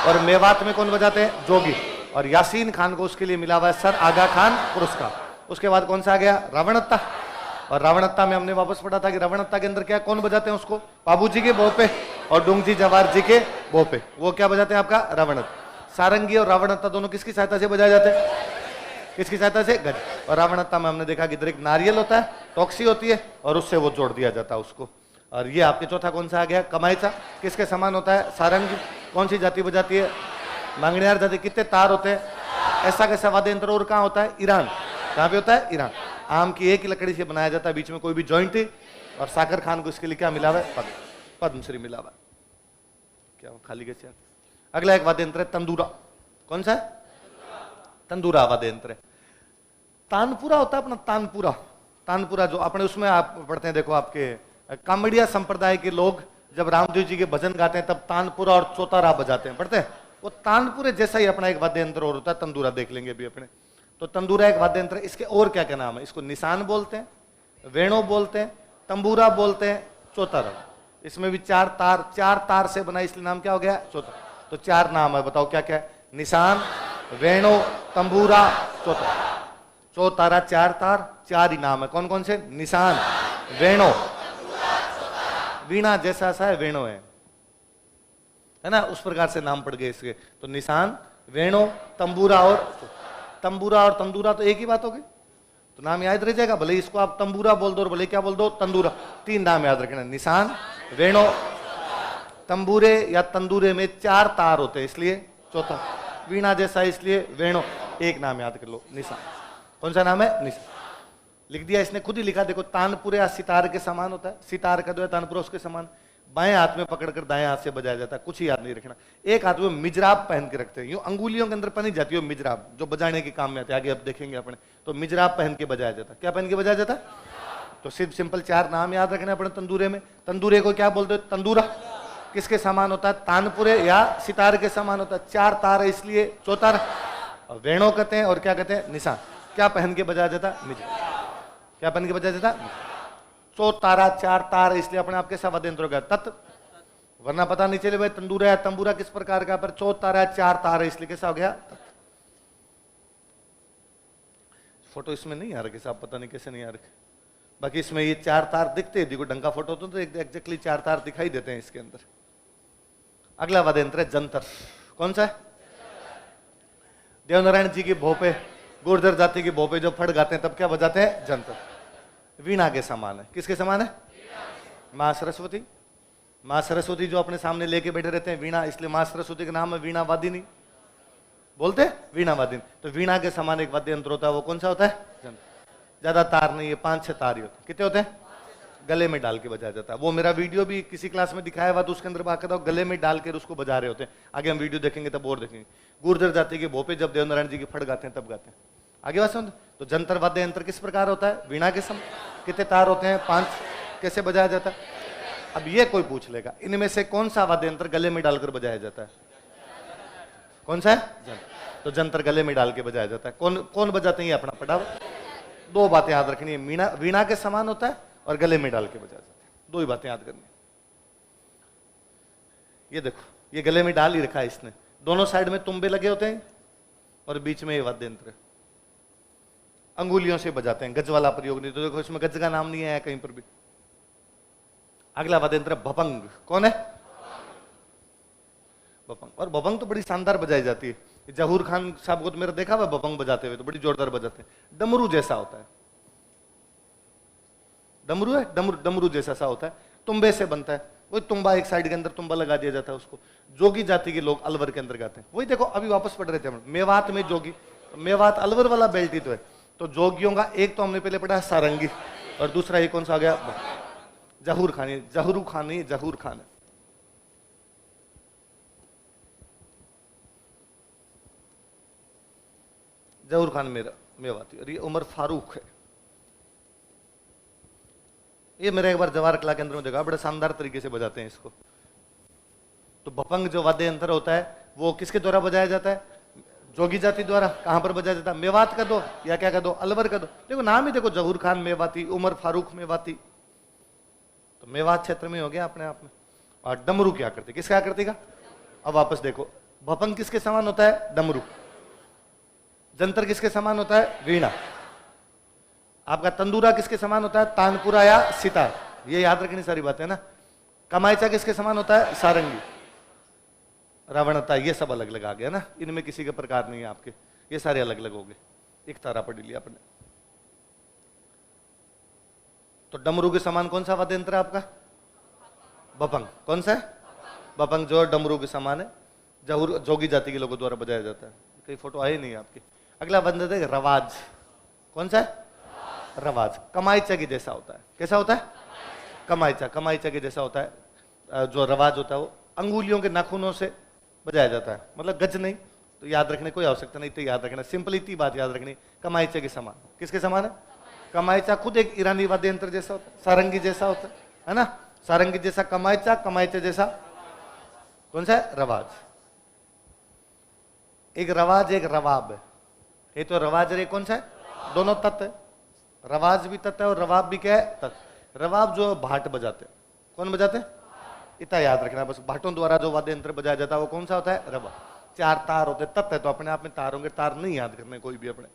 और मेवात में कौन बजाते हैं? जोगी। और यासीन खान को उसके लिए मिला हुआ है सर आगा खान पुरस्कार। उसके बाद कौन सा आ गया? रावण हत्ता। और रावण हत्ता में हमने वापस पढ़ा था कि रावण हत्ता के अंदर क्या, कौन बजाते हैं उसको? बाबू जी के बोपे और डूंगजी जवार जी के बोपे। वो क्या बजाते हैं आपका? रावण हत्ता। सारंगी और रावण हत्ता दोनों किसकी सहायता से बजाए जाते हैं? किसकी सहायता से? गज। और रावण हत्ता में हमने देखा कि इधर एक नारियल होता है, टॉक्सी होती है, और उससे वो जोड़ दिया जाता है उसको। और ये आपके चौथा कौन सा आ गया? कमाईचा। किसके समान होता है? सारंगी। कौन सी जाति बजाती है? मांगनियार जाति। कितने तार होते हैं? ऐसा कैसा वाद्य यंत्र और कहाँ होता है? ईरान। कहाँ पे होता है? ईरान। आम की एक ही लकड़ी से बनाया जाता है, बीच में कोई भी जॉइंट ही। और साकर खान को इसके लिए क्या मिला हुआ है? पद्मश्री मिला हुआ है। क्या खाली कैसे? अगला एक वाद्य यंत्र है तंदूरा। कौन सा है? तंदूरा वाद्य यंत्र है। तानपुरा होता है अपना, तानपुरा। तानपुरा जो अपने उसमें आप पढ़ते हैं, देखो आपके कामड़िया संप्रदाय के लोग जब रामदेव जी के भजन गाते हैं तब तानपुरा और चौतारा बजाते हैं, पढ़ते हैं, वो तानपुरे जैसा ही अपना एक वाद्य यंत्र और होता है, तंदूरा देख लेंगे अभी अपने। तो तंदूरा एक वाद्य यंत्र, इसके और क्या क्या नाम है? इसको निशान बोलते हैं, वेणु बोलते हैं, तंबूरा बोलते हैं, चौतारा। इसमें भी चार तार से बना, इसलिए नाम क्या हो गया? चौतारा। तो चार नाम है, बताओ क्या क्या है? निशान, वेणु, तंबूरा, चौतारा। चौतारा चार तार, चार ही नाम है। कौन कौन से? निशान, वेणु, वीणा जैसा सा है वेणु है ना, उस प्रकार से नाम पड़ गए इसके। तो निशान, वेणु, तंबूरा और तंदूरा तो एक ही बात हो गई, तो नाम याद रह जाएगा। भले इसको आप तंबूरा बोल दो और भले क्या बोल दो? तंदूरा। तीन नाम याद रखना, निशान, वेणु, तंबूरे या तंदूरे में चार तार होते हैं इसलिए चौथा, वीणा जैसा इसलिए वेणु। एक नाम याद कर लो, निशान। कौन सा नाम है? निशान। लिख दिया, इसने खुद ही लिखा, देखो तानपुरे या सितार के समान होता है, सितार का जो है तानपुरा उसके समान। बाएं हाथ में पकड़कर दाएं हाथ से बजाया जाता है, कुछ ही याद नहीं रखना। एक हाथ में मिजराब पहन के रखते हैं, यूं अंगुलियों के अंदर पहनी जाती है मिजराब, जो बजाने के काम में आते हैं, आगे अब देखेंगे अपने। तो मिजराब पहन के बजाया जाता है। क्या पहन के बजाया जाता है? तो सिर्फ सिंपल चार नाम याद रखना अपने तंदूरे में। तंदूरे को क्या बोलते हैं? तंदूरा। किसके समान होता है? तानपुरे या सितार के समान होता है, चार तार है इसलिए चौतारा। और वेणु कहते हैं और क्या कहते हैं? निशान। क्या पहन के बजाया जाता है? मिजराब। क्या पहन के बजाया जाता है? चौतारा चार तार, इसलिए अपने आप कैसा वाद्य यंत्र हो गया? तत्। वरना पता नहीं चले भाई तंदूरा या तंबूरा किस प्रकार का, पर चौतारा चार तार है इसलिए कैसा हो गया? तत्। फोटो इसमें नहीं आ रखे साहब, पता नहीं कैसे नहीं आ रखे। बाकी इसमें ये चार तार दिखते हैं, देखो ढंग का फोटो तो एग्जैक्टली चार तार दिखाई देते हैं इसके अंदर। अगला वाद्य यंत्र है जंतर। कौन सा है? देवनारायण जी की भोपे, गुर्जर जाति की भोपे जो फट गाते हैं तब क्या बजाते हैं? जंतर। वीणा के समान है। किसके समान है? माँ सरस्वती। माँ सरस्वती जो अपने सामने लेके बैठे रहते हैं वीणा, इसलिए माँ सरस्वती का नाम है वीणा वादिनी। बोलते हैं वीणा वादिनी। तो वीणा के समान एक वाद्य यंत्र होता है, वो कौन सा होता है? जंतर। ज्यादा तार नहीं है, 5-6 तार ही होते हैं। कितने होते हैं? गले में डाल के बजाया जाता है। वो मेरा वीडियो भी किसी क्लास में दिखाया हुआ, तो उसके अंदर बात करता हूँ, गले में डाल के उसको बजा रहे होते हैं। आगे हम वीडियो देखेंगे तब और देखेंगे। गुर्जर जाति के भोपे जब देवनारायण जी की फट गाते हैं तब गाते हैं। आगे बात सुन। तो जंतर वाद्य यंत्र किस प्रकार होता है? वीणा के समान। कितने तार होते हैं? 5। कैसे बजाया जाता है? अब ये कोई पूछ लेगा, इनमें से कौन सा वाद्य यंत्र गले में डालकर बजाया जाता है? कौन सा है? जंतर। तो जंतर गले में डाल के बजाया जाता है। कौन कौन बजाते हैं? ये अपना पढ़ा। दो बातें याद रखनी है, वीणा के समान होता है और गले में डाल के बजाया जाता है। दो ही बातें याद करनी। ये देखो, ये गले में डाल ही रखा है इसने, दोनों साइड में तुम्बे लगे होते हैं और बीच में ये वाद्य यंत्र अंगुलियों से बजाते हैं। गज वाला प्रयोग नहीं, तो देखो इसमें गज का नाम नहीं आया कहीं पर भी। अगला वाद्य यंत्र भपंग। कौन है? भपंग। और भपंग तो बड़ी शानदार बजाई जाती है। जहूर खान साहब को तो मेरा देखा हुआ भपंग बजाते हुए, तो बड़ी जोरदार बजाते हैं। डमरू जैसा होता है, डमरू है, डमरू जैसा सा होता है, तुम्बे से बनता है। वही तुम्बा, एक साइड के अंदर तुम्बा लगा दिया जाता है उसको। जोगी जाति के लोग अलवर के अंदर गाते हैं। वही देखो अभी वापस पढ़ रहे थे हम, मेवात में जोगी। मेवात अलवर वाला बेल्ट ही तो है। तो जोगियों का एक तो हमने पहले पढ़ा है सारंगी, और दूसरा ये कौन सा आ गया? जहूर खानी। जहूर खानी, जहूर खान। जहूर खान मेरा मेवाती, और ये उमर फारूक है। ये मेरा एक बार जवाहर कला केंद्र में देखा, बड़े शानदार तरीके से बजाते हैं इसको। तो भपंग जो वाद्य यंत्र होता है वो किसके द्वारा बजाया जाता है? जोगी जाति द्वारा। कहां पर बजाया जाता है? मेवात का दो या क्या का दो? अलवर का दो। देखो नाम ही देखो, जहूर खान मेवाती, उमर फारूक मेवाती। तो मेवात क्षेत्र में हो गया अपने आप में। और डमरू क्या करते? किसका आकृति का? अब वापस देखो, भपंग किसके समान होता है? डमरू। जंतर किसके समान होता है? वीणा। आपका तंदूरा किसके समान होता है? तानपुरा या सितार। ये याद रखनी सारी बातें ना। कमाईचा किसके समान होता है? सारंगी। रावणता, ये सब अलग अलग आ गया ना, इनमें किसी का प्रकार नहीं है आपके, ये सारे अलग अलग हो गए। एक तारा पढ़ लिया आपने। तो डमरू के समान कौन सा वाद्य यंत्र है आपका? भपंग। कौन सा है? भपंग जो डमरू के समान है, जहूर जोगी जाति के लोगों द्वारा बजाया जाता है। कई फोटो आए नहीं आपकी। अगला वाद्य है रवाज। कौन सा है? रवाज। कमाईचा के जैसा होता है। कैसा होता है? कमाईचा के जैसा होता है। जो रवाज होता है वो अंगुलियों के नाखूनों से बजाया जाता है, मतलब गज नहीं। तो याद रखने कोई आवश्यकता नहीं, तो याद रखना सिंपल इतनी बात याद रखनी, कमाईचा के समान। किसके समान है? कमाईचा खुद एक ईरानी वाद्य यंत्र जैसा होता है, सारंगी जैसा होता है ना। सारंगी जैसा कमायचा, कमायचा जैसा कौन सा है? रवाज। एक रवाज एक रवाब है। ये तो रवाज रे कौन सा है? दोनों तत्व है। रवाज भी तत्व है और रवाब भी क्या है? तत्व। रवाब जो भाट बजाते, कौन बजाते? इतना याद रखना बस, भाटों द्वारा जो वाद्य यंत्र बजाया जाता है वो कौन सा होता है? रवाब। 4 तार होते, तत्व है तो अपने आप में तार होंगे, तार नहीं याद करने कोई भी अपने।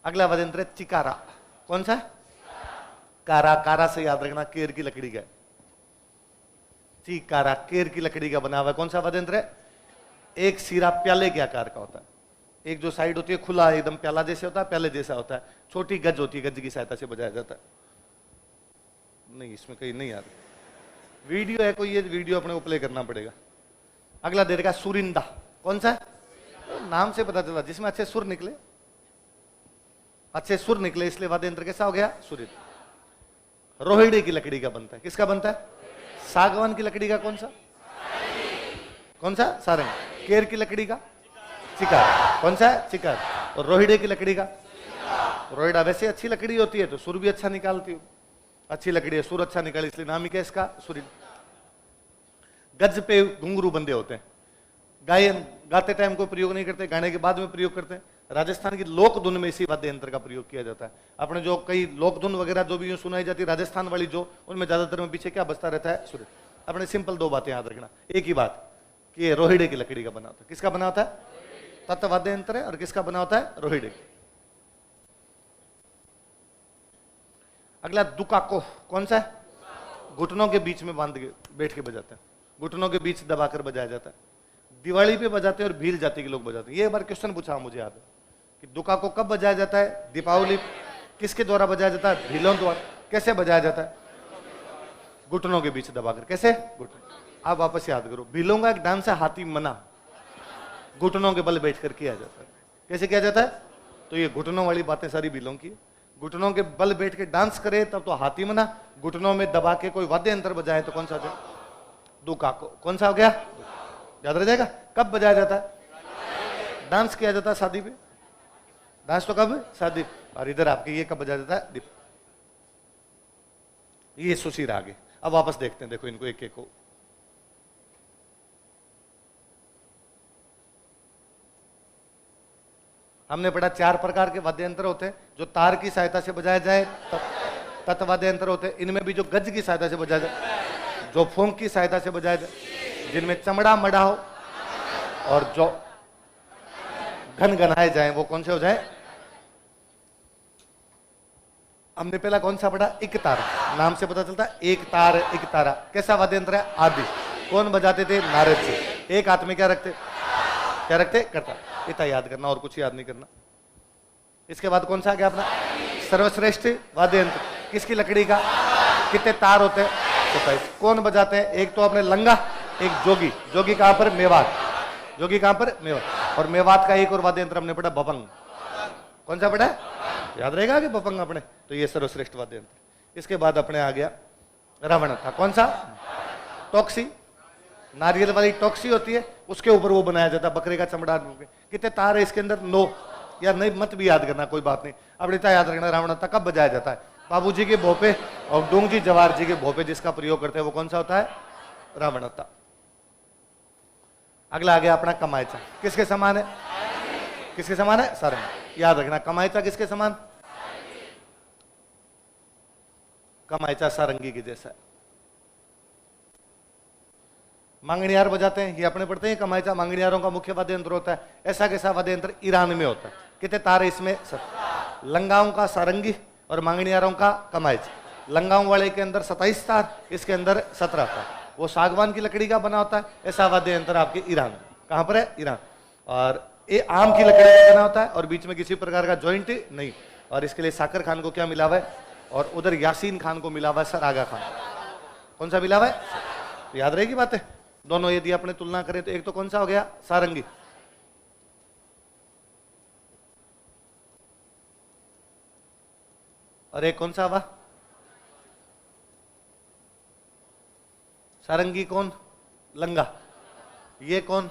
अगला वाद्य यंत्र है चिकारा। कौन सा? कारा। कारा से याद रखना केर की लकड़ी का। चिकारा केर की लकड़ी का बना हुआ कौन सा वाद्य यंत्र है? एक सिरा प्याले के आकार का होता है, एक जो साइड होती है खुला एकदम प्याला जैसे होता है, प्याले जैसा होता है, छोटी गज होती है, गज की सहायता से बजाया जाता है। नहीं इसमें कहीं नहीं याद, वीडियो है कोई, ये वीडियो अपने को प्ले करना पड़ेगा। अगला दे देगा सुरिंदा। कौन सा? नाम से पता चला जिसमें अच्छे सुर निकले, अच्छे सुर निकले, इसलिए वाद्य यंत्र कैसा हो गया? सुरिंदा। रोहिड़े की लकड़ी का बनता है। किसका बनता है? सागवान की लकड़ी का। कौन सा? कौन सा? सारंग। केर की लकड़ी का? चिकार। कौन सा है? चिकार। और रोहिड़े की लकड़ी का? रोहिड़ा। वैसे अच्छी लकड़ी होती है तो सुर भी अच्छा निकालती हो, अच्छी लकड़ी है सुर अच्छा निकाल, इसलिए नाम ही क्या इसका? सुरिंदा। गज पे घुंघरू बंधे होते हैं, गायन गाते टाइम कोई प्रयोग नहीं करते, गाने के बाद में प्रयोग करते हैं। राजस्थान की लोक धुन में इसी वाद्य यंत्र का प्रयोग किया जाता है। अपने जो कई लोक धुन वगैरह जो भी सुनाई जाती है राजस्थान वाली जो, उनमें ज्यादातर में पीछे क्या बजता रहता है? सूर्य। अपने सिंपल 2 बातें याद रखना। एक ही बात कि ये रोहिड़े की लकड़ी का बना होता है। किसका बना होता है? तत्व वाद्य यंत्र है। और किसका बना होता है? रोहिड़े की। अगला दुकाको। कौन सा है? घुटनों के बीच में बांध के बैठ के बजाते हैं, घुटनों के बीच दबाकर बजाया जाता है। दिवाली पे बजाते हैं और भील जाति के लोग बजाते हैं। ये एक बार क्वेश्चन पूछा मुझे याद है कि दुका को कब बजाया जाता है? दीपावली। किसके द्वारा बजाया जाता है? भीलों द्वारा। कैसे बजाया जाता है? घुटनों के बीच दबाकर। कैसे? घुटनों। आप वापस याद करो, भीलों का एक डांस है हाथी मना, घुटनों के बल बैठकर किया जाता है। कैसे किया जाता है? तो ये घुटनों वाली बातें सारी भीलों की। घुटनों के बल बैठ के डांस करे तब तो हाथी मना, घुटनों में दबा के कोई वाद्य यंत्र बजाए तो कौन सा हो जाए? दुकाको। कौन सा हो गया? याद रह जाएगा। कब बजाया जाता है? डांस किया जाता है शादी पे। डांस तो कब? शादी। और इधर आपके ये कब बजाया जाता है? दीप। ये सुशीर आगे। अब वापस देखते हैं, देखो इनको एक एक को। हमने पढ़ा 4 प्रकार के वाद्य यंत्र होते हैं, जो तार की सहायता से बजाया जाए तत्व वाद्य यंत्र होते हैं। इनमें भी जो गज की सहायता से बजाया जाए, जो फूंक की सहायता से बजाया जाए, जिनमें चमड़ा मड़ा हो, और जो घन घनाए जाए वो कौन से हो जाए? हमने पहला कौन सा पढ़ा? एक तारा। नाम से पता चलता है एक तार एक तारा। कैसा वाद्य यंत्र है? आदि। कौन बजाते थे? नारद जी। एक हाथ में क्या रखते? क्या रखते? करता। इतना याद करना और कुछ याद नहीं करना। इसके बाद कौन सा आ गया अपना? सर्वश्रेष्ठ वाद्य यंत्र। किसकी लकड़ी का? कितने तार होते हैं? 27। कौन बजाते हैं? एक तो अपने लंगा, एक जोगी। जोगी कहां पर? मेवात। जोगी कहां पर? मेवात। और मेवात का एक और वाद्य यंत्र हमने पढ़ा बपंग। कौन सा पढ़ा? याद रहेगा कि बपंग अपने। तो ये सर्वश्रेष्ठ वाद्य यंत्र। इसके बाद अपने आ गया रावण था। कौन सा? टॉक्सी। नारियल वाली टॉक्सी होती है, उसके ऊपर वो बनाया जाता है, बकरे का चमड़ा। कितने तार है इसके अंदर? 9। या नहीं मत भी याद करना, कोई बात नहीं। अब इतना याद रखना, रावण था कब बजाया जाता है? बाबूजी के भोपे और डोंगजी जवार जी के भोपे जिसका प्रयोग करते हैं वो कौन सा होता है? रावण था। अगला आ गया अपना कमायचा। किसके समान है? किसके समान है? सारंग। याद रखना, कमायचा किसके समान? कमायचा सारंगी के जैसा है। मांगणियार बजाते हैं, ये अपने पढ़ते हैं। कमायचा मांगणियारों का मुख्य वाद्य यंत्र होता है। ऐसा कैसा वाद्य यंत्र? ईरान में होता है। कितने तार है इसमें? 7। लंगाओं का सारंगी और मांगणियारों का कमायचा। लंगाओं वाले के अंदर 27 तार, इसके अंदर 17 तार। वो सागवान की लकड़ी का बना होता है। ऐसा वाद्य यंत्र आपके ईरान में। कहां पर है? ईरान। और ये आम की लकड़ी का बना होता है और बीच में किसी प्रकार का जॉइंट नहीं। और इसके लिए साकर खान को क्या मिला हुआ है? और उधर यासीन खान को मिला हुआ है सर आगा खान। कौन सा मिला हुआ है? याद रहेगी बातें दोनों। यदि अपने तुलना करें तो एक तो कौन सा हो गया? सारंगी। और एक कौन सा हुआ? सारंगी कौन? लंगा। ये कौन?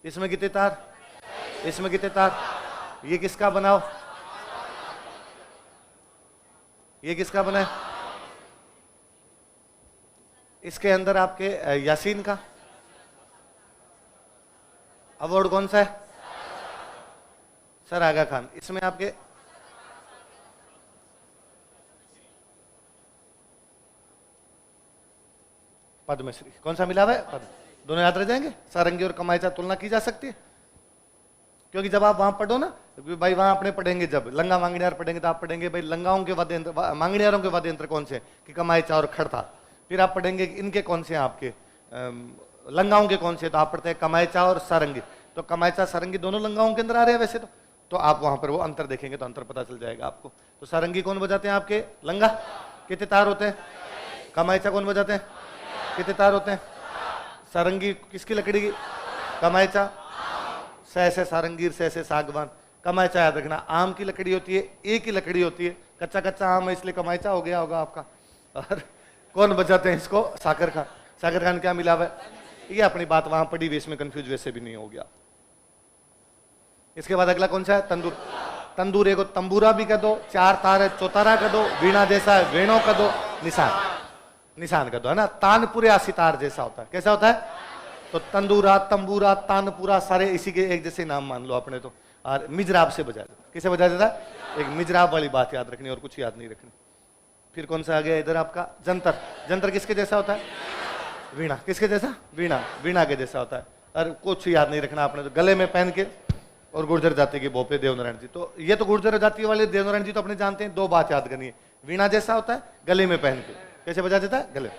इसमें कितने तार? इसमें कितने तार? ये किसका बनाओ? ये किसका बना है? इसके अंदर आपके यासीन का अवार्ड कौन सा है? सर आगा खान। इसमें आपके पद्मश्री कौन सा मिला हुआ है? पद्म। दोनों याद रह जाएंगे। सारंगी और कमाईचा तुलना की जा सकती है, क्योंकि जब आप वहां पढ़ो ना भाई, वहां अपने पढ़ेंगे, जब लंगा मांगणियार पढ़ेंगे तो आप पढ़ेंगे भाई लंगाओं के वाद्य यंत्र, मांगणियारों के वाद्य यंत्र कौन से, कि कमाईचा और खड़ता। फिर आप पढ़ेंगे इनके कौन से हैं आपके लंगाओं के कौन से, तो आप पढ़ते हैं कमाईचा और सारंगी। तो कमाईचा सारंगी दोनों लंगाओं के अंदर आ रहे हैं वैसे तो आप वहां पर वो अंतर देखेंगे तो अंतर पता चल जाएगा आपको। तो सारंगी कौन बजाते हैं आपके? लंगा। कितने तार होते हैं? कमाईचा कौन बजाते हैं? कितने तार होते हैं? सारंगी किसकी लकड़ी की? कमाईचा। सह से सारंगीर, सह से सागवान। कमाईचा याद रखना आम की लकड़ी होती है, एक ही लकड़ी होती है, कच्चा कच्चा आम है इसलिए कमाईचा हो गया होगा आपका। और कौन बजाते हैं इसको? साकर खान। साकर खान क्या मिला हुआ है? ये अपनी बात वहां पड़ी हुई, इसमें कंफ्यूज वैसे भी नहीं हो गया। इसके बाद अगला कौन सा है? तंदूर। तंदूर को तंबूरा भी कह दो, चार तार है चौतारा कह दो, वीणा जैसा है वेणो कह दो, निशान निशान कह दो, है ना। तानपुरा सितार जैसा होता है। कैसा होता है? तो तंदूरा, तंबूरा, तानपुरा सारे इसी के एक जैसे नाम मान लो अपने तो। और मिजराब से बजाया जाता है। किसे बजाया जाता है? एक मिजराब वाली बात याद रखनी और कुछ याद नहीं रखनी। फिर कौन सा आ गया इधर आपका? जंतर। जंतर किसके जैसा होता है? वीणा। किसके जैसा? वीणा। वीणा के जैसा होता है। और कुछ याद नहीं रखना आपने तो, गले में पहन के। और गुर्जर जाति के भोपे देवनारायण जी, तो ये तो गुर्जर जाति वाले देवनारायण जी तो अपने जानते हैं। दो बात याद करनी है, वीणा जैसा होता है, गले में पहन के। कैसे बजा देता है? गले।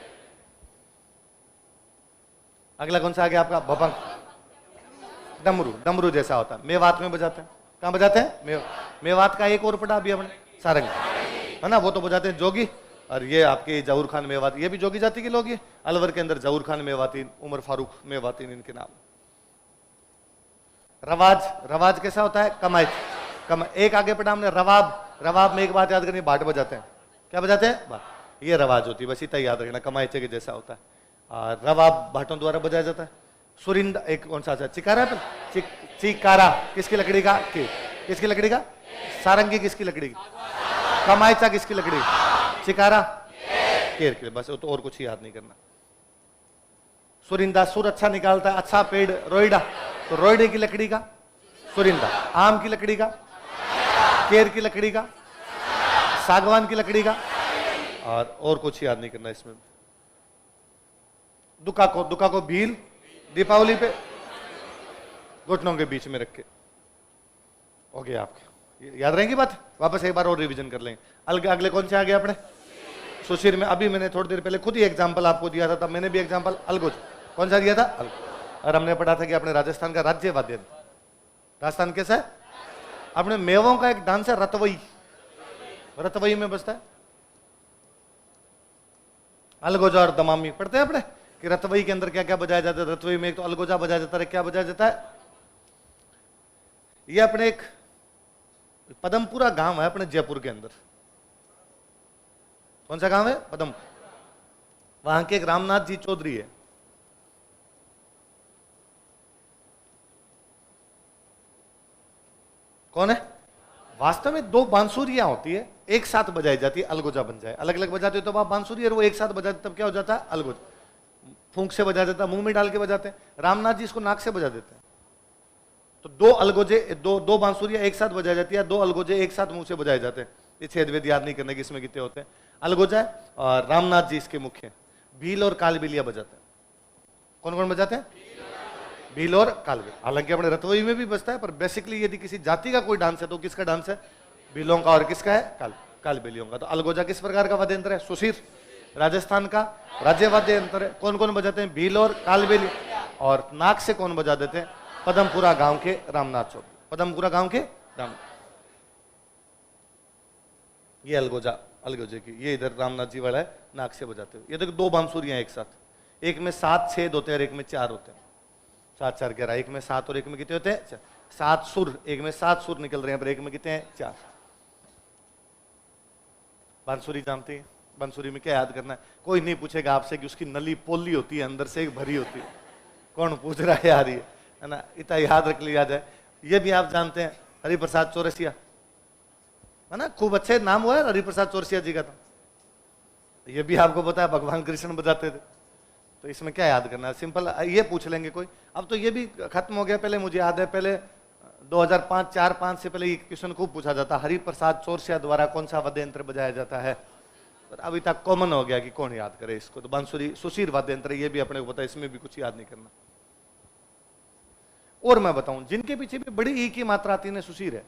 अगला कौन सा आ गया आपका? भपंग। डमरू। डमरू जैसा होता है, मेवात में बजाते हैं। कहां बजाते हैं? मेवात का एक और पड़ा अभी हमने, सारंग, है ना, वो तो बजाते हैं जोगी। और ये आपके जहूर खान मेवाती, ये भी जोगी जाति के लोग। ये अलवर के अंदर जहूर खान मेवाती, उमर फारूक मेवाती, इनके नाम। रवाज। रवाज कैसा होता है? कमाई। एक आगे पढ़ा हमने रवाब। रवाब में एक बात याद करनी, बाट बजाते हैं। क्या बजाते हैं? ये रवाज होती है, बस इतना याद रखना, कमाईचे के जैसा होता है। और रवाब भाटों द्वारा बजाया जाता है। सुरिंदा एक कौन सा? चिकारा है? चिकारा किसकी लकड़ी का? किसकी लकड़ी का? सारंगी किसकी लकड़ी की? कमाईचा किसकी लकड़ी? चिकारा केर के। बस तो और कुछ याद नहीं करना। सुरिंदा सुर अच्छा निकालता है, अच्छा पेड़ रोइडा, तो रोइडे की लकड़ी का सुरिंदा। आम की लकड़ी का, केर की लकड़ी का, सागवान की लकड़ी का। और कुछ याद नहीं करना इसमें। दुका को भील, दीपावली पे घुटनों के बीच में रख के। हो गया आपके, याद रहेंगी बात? वापस एक बार और रिवीजन कर लेंगे। अगले कौन से आ गए अपने? सुशीर में अभी मैंने थोड़ी देर पहले खुद ही एग्जांपल आपको दिया था, तब मैंने भी एग्जांपल अलगोज। कौन सा दिया था? अलगोज। और हमने पढ़ा था कि अपने राजस्थान का राज्य वाद्य, राजस्थान कैसा है? अपने मेवों का एक डांस है रतवई। रतवई में बजता है अलगोजा और दमामी। पढ़ते हैं अपने कि रतवई के अंदर क्या क्या बजाया जाता है। रतवई में एक तो अलगोजा बजाया जाता है, क्या बजाया जाता है? ये अपने एक पदमपुरा गांव है अपने जयपुर के अंदर। कौन सा गांव है? पदम। वहां के एक रामनाथ जी चौधरी है। कौन है? वास्तव में दो बांसुरियां होती है, एक साथ बजाई जाती है, अलगोजा बन जाए। अलग अलग बजाते हो तो आप बांसुरी, और वो एक साथ बजाते तब क्या हो जाता है? अलगोजा। फूंक से बजा देता, मुंह में डाल के बजाते हैं। रामनाथ जी इसको नाक से बजा देते हैं। तो दो अलगोजे, दो बांसुरियां एक साथ बजाई जाती है, दो अलगोजे एक साथ मुंह से बजाए जाते हैं। ये छेद वेद याद नहीं करने की, इसमें कितने होते हैं। अलगोजा है और रामनाथ जी इसके मुख्य। भील और कालबेलिया बजाते हैं। कौन कौन बजाते हैं? भील और कालबेल। हालांकि अपने रतवई में भी बजता है, पर बेसिकली यदि किसी जाति का कोई डांस है तो किसका डांस है? भीलों का। और किसका है? कालबेलियों का। तो अलगोजा किस प्रकार का वाद्य यंत्र है? सुशीर, राजस्थान का राज्य वाद्य यंत्र है। कौन कौन बजाते हैं? भील और कालबेली। और नाक से कौन बजा देते हैं? पदमपुरा गांव के रामनाथ चौधरी। पदमपुरा गांव के राम, ये अलगोजे की, ये इधर रामनाथ जी वाला है, नाक से बजाते हुए। ये देखो दो बांसुरियां एक साथ, एक में 7 छेद होते हैं और एक में 4 होते हैं। 7 4 11, एक में 7 और एक में कितने होते हैं? 7 सुर, एक में 7 सुर निकल रहे हैं, पर एक में कितने हैं? 4। बांसुरी जानते हैं? बांसुरी में क्या याद करना है? कोई नहीं पूछेगा आपसे कि उसकी नली पोली होती है, अंदर से एक भरी होती है। कौन पूछ रहा है यार? ये है ना, इतना याद रख लिया जाए। ये भी आप जानते हैं, हरिप्रसाद चौरसिया। है ना, खूब अच्छे नाम हुआ है हरिप्रसाद चौरसिया जी का। तो ये भी आपको पता है भगवान कृष्ण बजाते थे, तो इसमें क्या याद करना है, सिंपल ये पूछ लेंगे कोई। अब तो ये भी खत्म हो गया, पहले मुझे याद है पहले 2005 4-5 से पहले ये क्वेश्चन खूब पूछा जाता, हरिप्रसाद चौरसिया द्वारा कौन सा वाद्य यंत्र बजाया जाता है। पर अभी तक कॉमन हो गया कि कौन याद करे इसको, तो बांसुरी सुशीर वाद्य यंत्र, ये भी अपने को पता है, इसमें भी कुछ याद नहीं करना। और मैं बताऊं जिनके पीछे भी बड़ी ई की मात्रा आती है सुशीर है,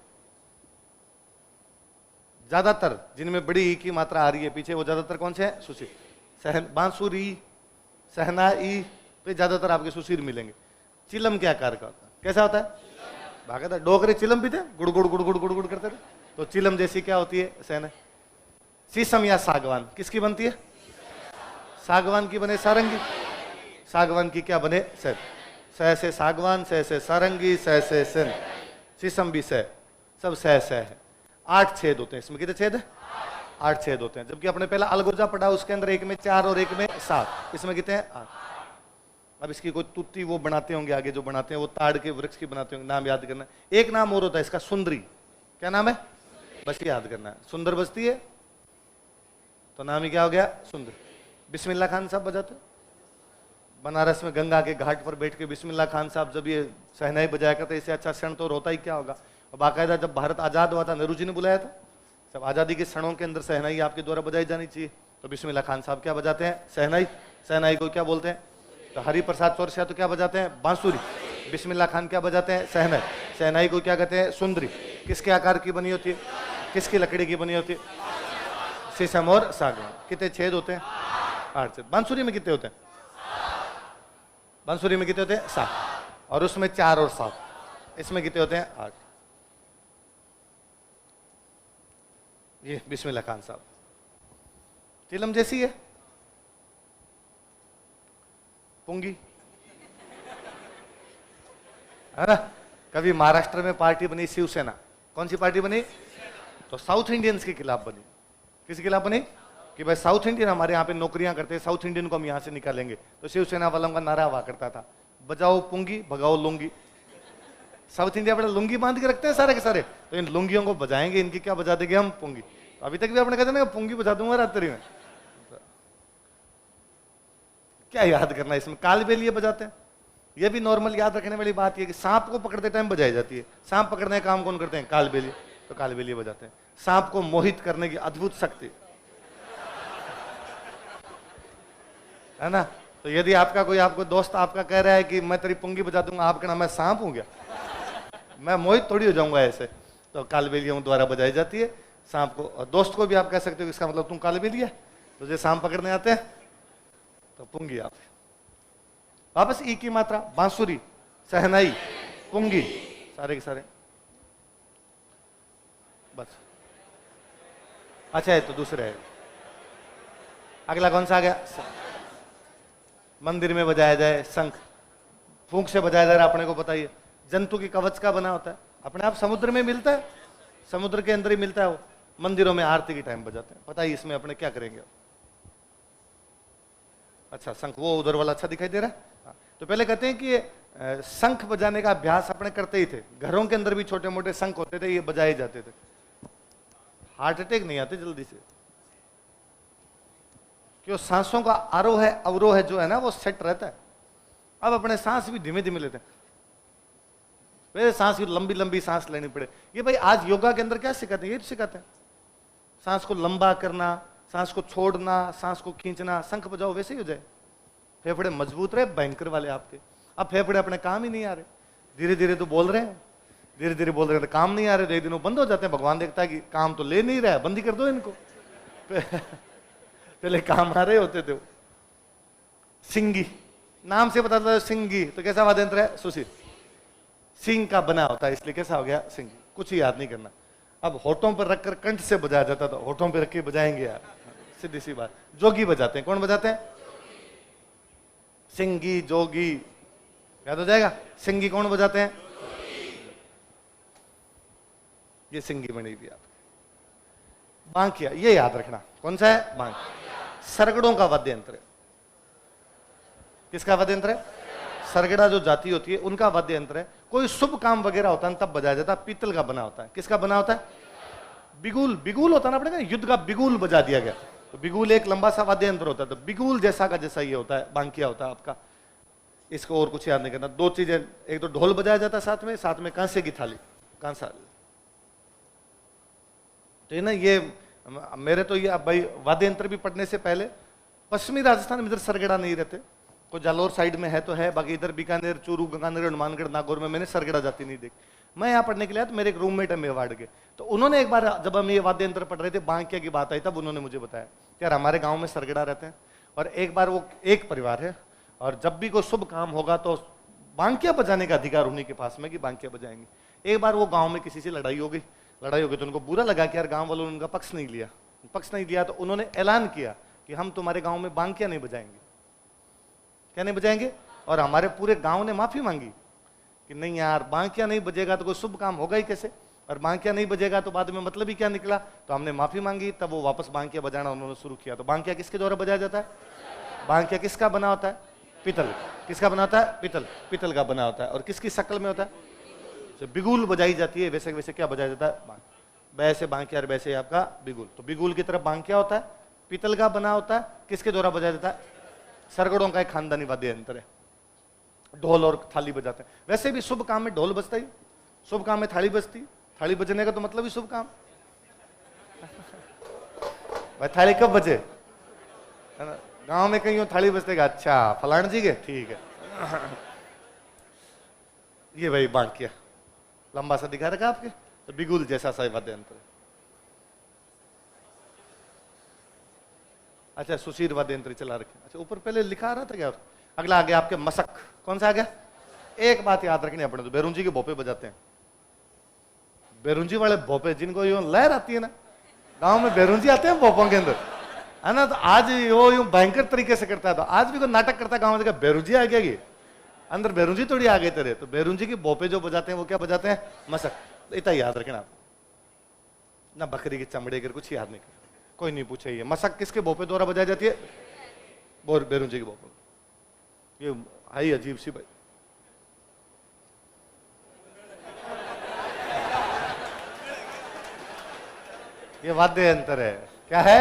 ज्यादातर जिनमें बड़ी ई की मात्रा आ रही है पीछे, वो ज्यादातर कौन से हैं, सुशीर। बांसुरी, शहनाई पे ज्यादातर आपके सुशीर मिलेंगे। चिलम क्या आकार का होता है, कैसा होता है, भागा था डोकरे चिलम भी थे, गुड़ गुड़ गुड़ गुड़ गुड़ गुड़ करते थे, तो चिलम जैसी क्या होती है, शहनाई। शीशम या सागवान किसकी बनती है, सागवान की बने सारंगी, सागवान की क्या बने, सह। सह से सागवान, सह से सारंगी, सह से सन, शीशम भी सह, सब सह सह है। 8 छेद होते हैं इसमें, कितने छेद है, 8 छेद होते हैं। जबकि अपने पहला अलगोजा पढ़ा, उसके अंदर एक में 4 और एक में 7, इसमें कितने हैं, 8। अब इसकी कोई तुत्ती वो बनाते होंगे आगे, जो बनाते हैं वो ताड़ के वृक्ष की बनाते होंगे, नाम याद करना। एक नाम और होता है इसका, सुंदरी। क्या नाम है, बस याद करना है, सुंदर बजती है तो नाम ही क्या हो गया, सुंदर। बिस्मिल्लाह खान साहब बजाते, बनारस में गंगा के घाट पर बैठ के बिस्मिल्लाह खान साहब जब ये शहनाई बजाया करते, इससे अच्छा क्षण तो होता ही क्या होगा। और बाकायदा जब भारत आजाद हुआ था, नेहरू जी ने बुलाया था, सब आजादी के क्षणों के अंदर शहनाई आपके द्वारा बजाई जानी चाहिए, तो बिस्मिल्लाह खान साहब क्या बजाते हैं, शहनाई। शहनाई को क्या बोलते हैं, तो हरिप्रसाद चौरसिया तो क्या बजाते हैं, बांसुरी। बिस्मिल्लाह खान क्या बजाते हैं, शहनाई। शहनाई को क्या कहते हैं, सुंदरी। किसके आकार की बनी होती है, किसकी लकड़ी की बनी होती है, शीशम और सागवान। कितने छेद होते हैं, 8 छेद। बांसुरी में कितने होते हैं, बांसुरी में कितने होते हैं, 7, और उसमें 4 और 7, इसमें कितने होते हैं, 8। ये बिस्मिल्लाह खान साहब, चिलम जैसी है, पुंगी है ना। कभी महाराष्ट्र में पार्टी बनी शिवसेना, कौन सी पार्टी बनी, तो साउथ इंडियंस के खिलाफ बनी। किसके खिलाफ बनी, कि भाई साउथ इंडियन हमारे यहाँ पे नौकरियां करते हैं, साउथ इंडियन को हम यहाँ से निकालेंगे। तो शिवसेना वालों का नारा हुआ करता था, बजाओ पुंगी भगाओ लुंगी। साउथ इंडिया बड़ा लुंगी बांध के रखते हैं सारे के सारे, तो इन लुंगियों को बजाएंगे, इनकी क्या बजा देंगे हम, पुंगी। अभी तक भी आपने कहते ना पुंगी बजा दूंगा रात्रि में। क्या याद करना इसमें, कालबेलिए बजाते हैं। ये भी नॉर्मल याद रखने वाली बात है कि सांप को पकड़ते टाइम बजाई जाती है। सांप पकड़ने का काम कौन करते हैं, कालबेलिए, तो कालबेलिए बजाते हैं। सांप को मोहित करने की अद्भुत शक्ति है ना। तो यदि आपका कोई आपको दोस्त आपका कह रहा है कि मैं तेरी पुंगी बजा दूंगा, आप कहना मैं सांप हूं क्या, मैं मोहित थोड़ी हो जाऊंगा ऐसे। तो कालबेलियों द्वारा बजाई जाती है सांप को। और दोस्त को भी आप कह सकते हो इसका मतलब तुम कालबेलिया, तुझे सांप पकड़ने आते हैं, तो पुंगी आप। वापस ई की मात्रा, बांसुरी, शहनाई, पुंगी, सारे के सारे बस। अच्छा है, तो दूसरे है। अगला कौन सा आ गया, मंदिर में बजाया जाए शंख, फूंक से बजाया जा रहा, अपने को पता ही है। जंतु की कवच का बना होता है, अपने आप समुद्र में मिलता है, समुद्र के अंदर ही मिलता है वो। मंदिरों में आरती के टाइम बजाते हैं, पता ही इसमें अपने क्या करेंगे। अच्छा शंख, वो उधर वाला अच्छा दिखाई दे रहा है। तो पहले कहते हैं कि शंख बजाने का अभ्यास अपने करते ही थे, घरों के अंदर भी छोटे मोटे शंख होते थे, ये बजाए जाते थे। हार्ट अटैक नहीं आते जल्दी से, क्यों, सांसों का आरोह है अवरोह है जो है ना, वो सेट रहता है। अब अपने सांस भी धीमे धीमे लेते हैं, पहले सांस की लंबी लंबी सांस लेनी पड़े। ये भाई आज योगा के अंदर क्या सिखाते हैं, ये सिखाते हैं सांस को लंबा करना, सांस को छोड़ना, सांस को खींचना। शंख बजाओ वैसे ही हो जाए, फेफड़े मजबूत रहे भयंकर वाले आपके। अब फेफड़े अपने काम ही नहीं आ रहे, धीरे धीरे तो बोल रहे हैं, धीरे धीरे बोल रहे हैं, तो काम नहीं आ रहे, तो एक दिन वो बंद हो जाते हैं। भगवान देखता है कि काम तो ले नहीं रहा है, बंद ही कर दो इनको। पहले काम आ रहे होते थे वो। सिंगी, नाम से बताता है सिंगी, तो कैसा वाद्य यंत्र है, सुशीर। सिंह का बना होता है, इसलिए कैसा हो गया, सिंगी। कुछ ही याद नहीं करना। अब होठों पर रखकर कंठ से बजाया जाता था, होठों पर रख के बजाएंगे यार, सीधी सी बात। जोगी बजाते हैं, कौन बजाते हैं, सिंगी जोगी, याद हो जाएगा। सिंगी कौन बजाते हैं, ये सिंगी बनी हुई आप। बांकिया, ये याद रखना, कौन सा है, बांकिया। सरगड़ों का वाद्य यंत्र है, किसका वाद्य यंत्र है, सरगड़ा जो जाति होती है उनका वाद्य यंत्र है। कोई शुभ काम वगैरह होता है तब बजाया जाता है, पीतल का बना होता है। किसका बना होता है, बिगुल, बिगुल होता ना अपने का, युद्ध का बिगुल बजा दिया गया। तो बिगुल एक लंबा सा वाद्य यंत्र होता है, तो बिगुल जैसा का जैसा ये होता है, बांकिया होता है आपका। इसको और कुछ याद नहीं करना। दो चीजें, एक तो ढोल बजाया जाता है साथ में कांसे की थाली, कांसा। तो ये ना, ये मेरे तो ये अब भाई वाद्य यंत्र भी पढ़ने से पहले, पश्चिमी राजस्थान में इधर सरगड़ा नहीं रहते, कोई जालोर साइड में है तो है, बाकी इधर बीकानेर, चूरू, गंगानगर, हनुमानगढ़, नागौर में मैंने सरगड़ा जाती नहीं देखी। मैं यहाँ पढ़ने के लिए आया तो मेरे एक रूममेट है मेवाड़ के, तो उन्होंने एक बार जब हम ये वाद्य यंत्र पढ़ रहे थे, बांकिया की बात आई, तब उन्होंने मुझे बताया कि यार हमारे गाँव में सरगड़ा रहते हैं, और एक बार वो एक परिवार है, और जब भी कोई शुभ काम होगा तो बांकिया बजाने का अधिकार उन्हीं के पास में कि बांकिया बजाएंगे। एक बार वो गाँव में किसी से लड़ाई हो गई तो उनको बुरा लगा कि यार गाँव वालों ने उनका पक्ष नहीं लिया, तो उन्होंने ऐलान किया कि हम तुम्हारे गाँव में बांकिया नहीं बजाएंगे। क्या नहीं बजाएंगे? और हमारे पूरे गांव ने माफी मांगी कि नहीं यार, बांकिया नहीं बजेगा तो कोई शुभ काम होगा ही कैसे, और बांकिया नहीं बजेगा तो बाद में मतलब ही क्या निकला। तो हमने माफी मांगी, तब वो वापस बांकिया बजाना उन्होंने शुरू किया। तो बांकिया किसके द्वारा बजाया जाता है? बांकिया किसका बना होता है? पीतल। किसका बना होता है? पीतल। पीतल का बना होता है। और किसकी शक्ल में होता है? तो बिगुल बजाई जाती है, वैसे वैसे क्या बजाया जाता है? वैसे बांकिया, और वैसे आपका बिगुल। तो बिगुल की तरफ बांकिया होता है, पीतल का बना होता है, किसके द्वारा बजाया जाता है? सरगड़ों का एक खानदानी वाद्य यंत्र है। ढोल और थाली बजाते हैं। वैसे भी शुभ काम में ढोल बजता ही, शुभ काम में थाली बजती। थाली बजने का तो मतलब ही शुभ काम। भाई थाली कब बजे? गांव में कहीं थाली बजते का, अच्छा फलान जी के, ठीक है। ये भाई बांकिया लंबा सा दिखा रखा आपके, तो बिगुल जैसा सा वाद्य यंत्र। अच्छा, सुशीर वाद्य यंत्र चला रखे। अच्छा, ऊपर पहले लिखा रहा था क्या? अगला आ गया आपके मसक। कौन सा आ गया? एक बात याद रखनी अपने, तो बेरुंजी के भोपे बजाते हैं। बेरुंजी वाले भोपे, जिनको यूं लहर आती है ना, गांव में बेरुंजी आते हैं भोपों के अंदर, है ना। तो आज वो यूं भयंकर तरीके से करता है। तो आज भी कोई नाटक करता है गाँव में, बेरुंजी आ गया, अंदर बेरुंजी थोड़ी आ गई तेरे। तो बेरुंजी के भोपे जो बजाते हैं वो क्या बजाते हैं? मसक। तो इतना याद रखना आप, ना बकरी के चमड़े के कुछ याद नहीं कर, कोई नहीं पूछे। ये मसक किसके भोपे द्वारा बजाई जाती है? बेरुंजी के भोपे। ये आई अजीब सी भाई। ये वाद्य यंत्र है। क्या है?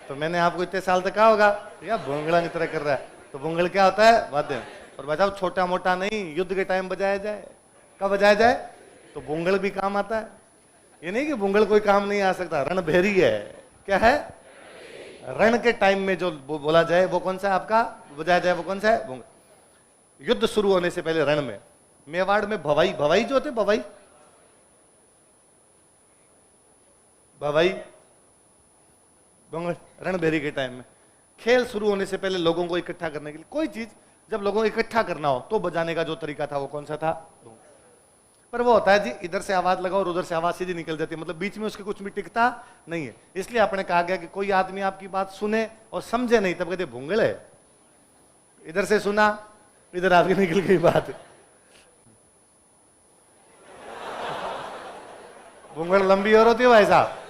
तो मैंने आपको इतने साल तक कहा होगा या भोंगड़ा की तरह कर रहा है। तो भोंगड़ क्या होता है? वाद्य। और बजाओ छोटा मोटा नहीं, युद्ध के टाइम बजाया जाए। कब बजाया जाए? तो भोंगड़ भी काम आता है। ये नहीं कि भोंगड़ कोई काम नहीं आ सकता। रणभेरी है। क्या है? रण के टाइम में जो बोला जाए वो कौन सा है आपका? बजाया जाए वो कौन सा है? युद्ध शुरू होने से पहले रण में, मेवाड़ में भवाई, भवाई जो होते, भवाई भवाई रणभेरी के टाइम में खेल शुरू होने से पहले लोगों को इकट्ठा करने के लिए, कोई चीज जब लोगों को इकट्ठा करना हो तो बजाने का जो तरीका था वो कौन सा था? पर वो होता है जी, इधर से आवाज लगाओ और उधर से आवाज सीधी निकल जाती है, मतलब बीच में उसके कुछ भी टिकता नहीं है। इसलिए आपने कहा गया कि कोई आदमी आपकी बात सुने और समझे नहीं, तब कहते भूंगड़ है। इधर से सुना, इधर आपकी निकल गई बात। भूंगड़ लंबी और होती है भाई साहब,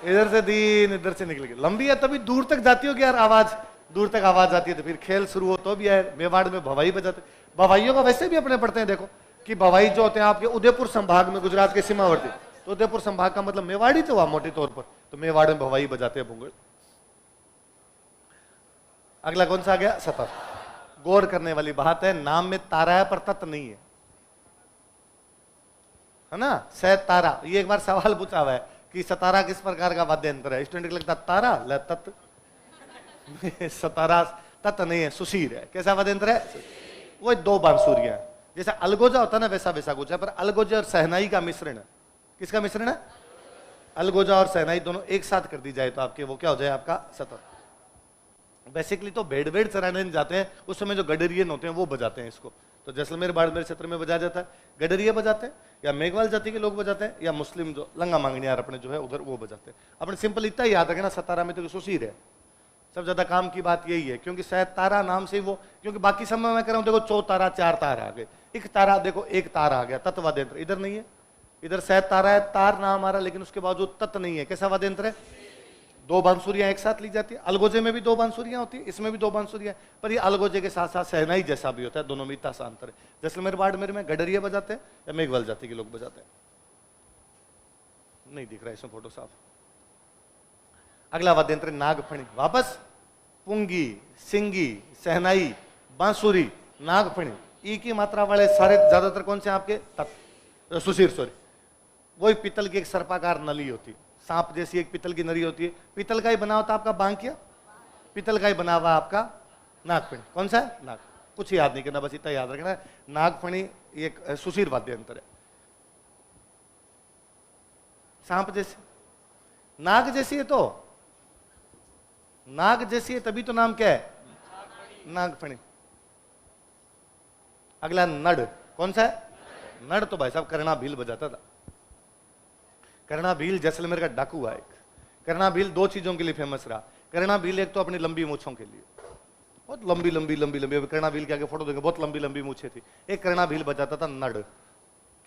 इधर से दीन, इधर से निकल गई। लंबी है तभी दूर तक जाती हो कि यार आवाज, दूर तक आवाज आती है। तो फिर खेल शुरू हो तो भी है, मेवाड़ में भवाई बजाते। भवाइयों का वैसे भी अपने पढ़ते हैं, देखो कि भवाई जो होते हैं आपके उदयपुर संभाग में, गुजरात के सीमावर्ती, तो उदयपुर संभाग का मतलब मेवाड़ी तो हुआ मोटे तौर पर। तो मेवाड़ में भवाई बजाते हैं भूंगड़। अगला कौन सा आ गया? सतर। गौर करने वाली बात है, नाम में तारा है पर तत् नहीं है ना। सैद तारा, ये एक बार सवाल पूछा हुआ है कि सतारा किस प्रकार का वाद्य यंत्र है। स्टूडेंट को लगता तारा ल तत् सतारा तत् नहीं है, सुशीर है। कैसा वाद्य यंत्र है? वो दो बांसुरियां, जैसा अलगोजा होता है ना, वैसा वैसा कुछ है, पर अलगोजा और सहनाई का मिश्रण है। किसका मिश्रण है? अलगोजा और सहनाई दोनों एक साथ कर दी जाए तो आपके वो क्या हो जाए? आपका सतर। बेसिकली तो भेड़ भेड़ चराने जाते हैं, उस समय जो गडरियन होते हैं वो बजाते हैं इसको। तो जैसलमेर बाड़मेर क्षेत्र में बजाया जाता है, गडरिया बजाते हैं, या मेघवाल जाति के लोग बजाते हैं, या मुस्लिम जो लंगा मांगनियार अपने जो है उधर वो बजाते हैं। अपने सिंपल इतना याद रखना, सतारा में तो सुशीर है। सब ज्यादा काम की बात यही है, क्योंकि शायद तारा नाम से वो, क्योंकि बाकी समय मैं कह रहा हूं देखो, चौ तारा, चार तारा आ गए, एक तारा देखो, एक तारा आ गया, तत्व वाद्य यंत्र। इधर नहीं है, इधर शायद तारा है, तार नाम आ रहा, लेकिन उसके बावजूद तत्व नहीं है। कैसा वाद्य यंत्र है? दो बांसुरियां एक साथ ली जाती है। अलगोजे में भी दो बांसुरियां होती है, इसमें भी दो बांसुरियां, पर ये अलगोजे के साथ साथ सहनाई जैसा भी होता है, दोनों में इतना सा अंतर है। जैसलमेर बाड़मेर में गडरिया बजाते हैं या मेघवाल जाति के लोग बजाते हैं। नहीं दिख रहा है इसमें फोटो साफ। अगला वाद्य यंत्र नागफणी। वापस पुंगी, सिंगी, सहनाई, बांसुरी, नागफणी, ई की मात्रा वाले सारे ज्यादातर कौन से आपके तत्व, सुशीर सॉरी, वही पीतल की एक सर्पाकार नली होती है, सांप जैसी एक पीतल की नली होती है। पीतल का ही बना होता आपका बांकिया, पीतल का ही बना हुआ आपका नागफणी। कौन सा है? नाग। कुछ याद नहीं करना, बस इतना याद रखना है। नागफणी एक सुशीर वाद्य यंत्र है, सांप जैसे, नाग जैसी है, तो नाग जैसी है तभी तो नाम क्या है? नागफणी। अगला नड। कौन सा है? नड तो भाई साहब करना भील बजाता था। करना भील जैसलमेर का डाकू हुआ एक। करना भील दो चीजों के लिए फेमस रहा। करना भील एक तो अपनी लंबी मूछों के लिए, बहुत लंबी लंबी लंबी लंबी, अभी करना भील के आगे फोटो देंगे, बहुत लंबी लंबी मूछें थी। एक करना भील बजाता था नड।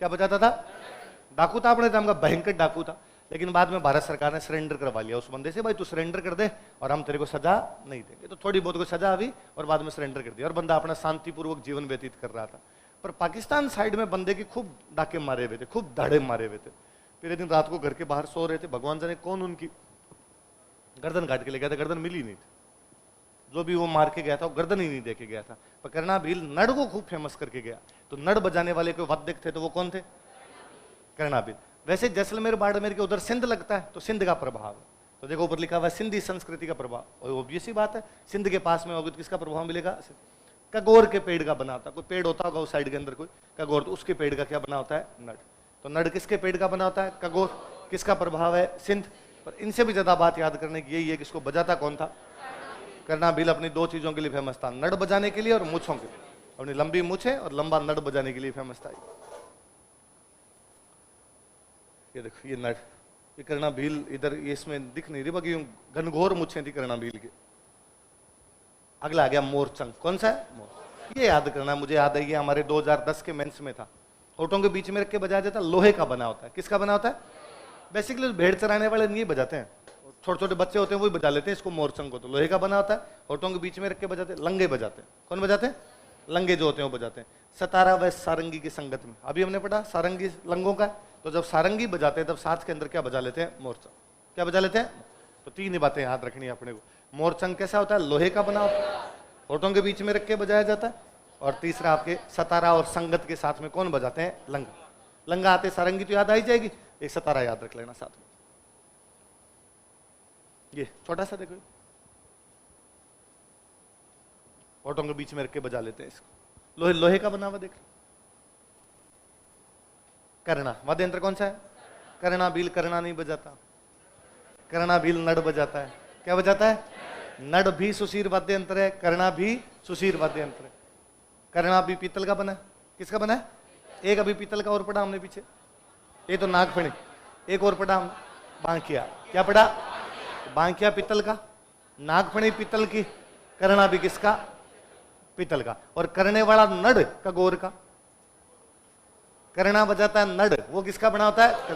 क्या बजाता था? डाकू था, अपने नाम का भयंकर डाकू था। लेकिन बाद में भारत सरकार ने सरेंडर करवा लिया उस बंदे से, भाई तू सरेंडर कर दे और हम तेरे को सजा नहीं देंगे। तो थोड़ी बहुत को सजा हुई और बाद में सरेंडर कर दिया और बंदा अपना शांतिपूर्वक जीवन व्यतीत कर रहा था। पर पाकिस्तान साइड में बंदे के खूब डाके मारे हुए थे, खूब धाड़े मारे हुए थे। फिर एक दिन रात को घर के बाहर सो रहे थे, भगवान जाने कौन उनकी गर्दन काट के ले गया था, गर्दन मिली नहीं थी। जो भी वो मार के गया था वो गर्दन ही नहीं दे के गया था। पर करना भील नड़ को खूब फेमस करके गया। तो नड़ बजाने वाले कोई वाद्य थे, तो वो कौन थे? करना भील। वैसे जैसलमेर बाड़मेर के उधर सिंध लगता है, तो सिंध का प्रभाव है। तो देखो ऊपर लिखा हुआ है सिंधी संस्कृति का प्रभाव, और ऑब्वियस ही बात है, सिंध के पास में होगी तो किसका प्रभाव मिलेगा? कगोर के पेड़ का बना होता, कोई पेड़ होता होगा उस साइड के अंदर कोई कगोर, तो उसके पेड़ का क्या बना होता है? नड़। तो नड़ किसके पेड़ का बना होता है? कगोर। किसका प्रभाव है? सिंध। पर इनसे भी ज्यादा बात याद करने की यही है कि इसको बजाता कौन था? करना भील अपनी दो चीजों के लिए फेमस था, नड़ बजाने के लिए और मूछों के लिए। अपनी लंबी मूछें और लंबा नड़ बजाने के लिए फेमस था। ये देखो ये नड़, ये करना भील इधर ये इसमें दिख नहीं रही, बाकी घनघोर मूछें थी करना भील के। अगला आ गया मोरचंग। कौन सा है? मोर। ये याद करना, मुझे याद है ये हमारे 2010 के मेंस में था। होठों के बीच में रख के बजाया जाता है, लोहे का बना होता है। किसका बना होता है? बेसिकली भेड़ चराने वाले नहीं बजाते हैं, छोटे छोटे बच्चे होते हैं वही बजा लेते हैं इसको, मोरचंग को। तो लोहे का बना होता है, होठों के बीच में रख के बजाते हैं। लंगे बजाते हैं। कौन बजाते हैं? लंगे जो होते हैं वो बजाते हैं। सतारा व सारंगी की संगत में, अभी हमने पढ़ा सारंगी लंगों का। तो जब सारंगी बजाते हैं तब साथ के अंदर क्या बजा लेते हैं? मोरचंग। क्या बजा लेते हैं? तो तीन ही बातें याद रखनी है अपने को। मोरचंग कैसा होता है? लोहे का बना होता है, होठों के बीच में रख के बजाया जाता है। और तीसरा आपके सतारा और संगत के साथ में कौन बजाते हैं? लंगा। लंगा आते सारंगी तो याद आ ही जाएगी, एक सतारा याद रख लेना साथ में। ये छोटा सा देखो, होठों के बीच में रख के बजा लेते हैं इसको, लोहे लोहे का बना हुआ देख। करना वाद्य यंत्र कौन सा है? करना भील करना नहीं बजाता, करना भील नड़ बजाता है। क्या बजाता है? नड़ भी सुशीर वाद्य यंत्र है, करना भी सुशीर वाद्य यंत्र है। करना भी पीतल का बना है। किसका बना है? एक अभी पीतल का और पढ़ा हमने पीछे, ये तो नागफणी। एक और पढ़ा हम बांकिया। क्या पढ़ा? बांकिया पीतल का, नागफणी पीतल की, करना भी किसका? पीतल का। और करने वाला नड़ कगोर का। करना बजाता है नड़, वो किसका बना होता है?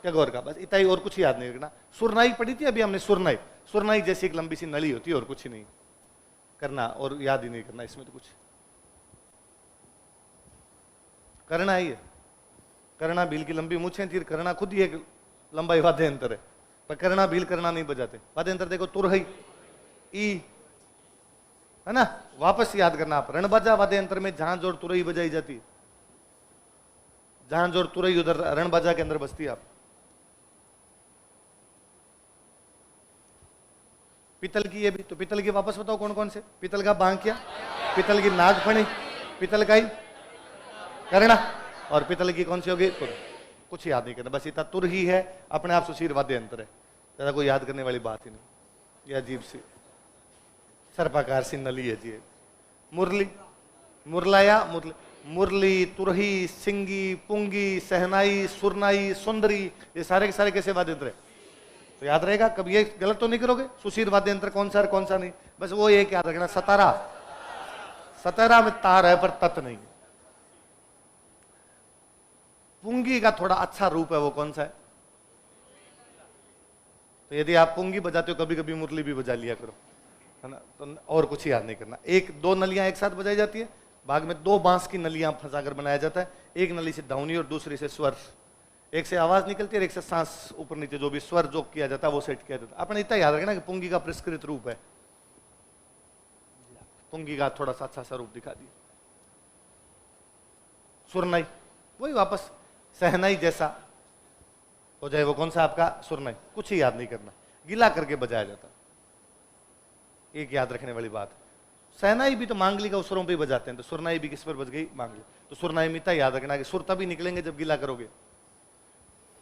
कगोर का। बस इतना ही, और कुछ याद नहीं रखना। सुरनाई पढ़ी थी अभी हमने, सुरनाई। सुरनाई जैसी एक लंबी सी नली होती है और कुछ ही नहीं करना, और याद ही नहीं करना इसमें तो कुछ। करना ही है, करना भील की लंबी मूछें थी, करना खुद ही एक लंबा वाद्य यंत्र है। पर करना भील करना नहीं बजाते। वाद्य यंत्र देखो तुरही, ई, है ना। वापस याद करना आप, रणबाजा वाद्य यंत्र में जहां जोर तुरही बजाई जाती है, जहां जोर तुरही उधर रणबाजा के अंदर बजती है। आप पीतल की, ये भी तो पीतल की वापस बताओ कौन कौन से? पीतल का बांकिया, पीतल की नागफणी, पीतल का ही करना, और पीतल की कौन सी होगी? तुर। कुछ याद नहीं करना, बस इतना तुर ही है, अपने आप सुशीर वाद्य यंत्र है, ज्यादा कोई याद करने वाली बात ही नहीं। ये अजीब सी सर्पाकार सी नली है जी। मुरली, मुरलाया, मुरली, मुरली, तुरही, सिंगी, पुंगी, सहनाई, सुरनाई, सुंदरी, ये सारे के सारे कैसे वाद्य यंत्र है? तो याद रहेगा, कभी ये गलत तो नहीं करोगे। सुशीर वाद्य यंत्र कौन सा है कौन सा नहीं, बस वो एक याद रखना। सतारा, सतारा में तार है पर तत् नहीं। पुंगी का थोड़ा अच्छा रूप है, वो कौन सा है? तो यदि आप पुंगी बजाते हो, कभी कभी मुरली भी बजा लिया करो, है ना। तो और कुछ याद नहीं करना। एक दो नलियां एक साथ बजाई जाती है, बाग में दो बांस की नलियां फंसाकर बनाया जाता है, एक नली से धौनी और दूसरी से स्वर। एक से आवाज निकलती है, एक से सांस ऊपर नीचे जो भी स्वर जो किया जाता है वो सेट किया जाता है। अपने इतना याद रखना कि पुंगी का परिष्कृत रूप है, पुंगी का थोड़ा सा अच्छा सा रूप दिखा दिया। सुरनाई, वही वापस सहनाई जैसा हो जाए, वो कौन सा आपका सुरनाई, कुछ ही याद नहीं करना, गिला करके बजाया जाता। एक याद रखने वाली बात है, सहनाई भी तो मांगली का स्वरों पे ही बजाते हैं, तो सुरनाई भी किस पर बज गई, मांगली। तो सुरनाई में याद रखना कि सुर तभी निकलेंगे जब गिला करोगे,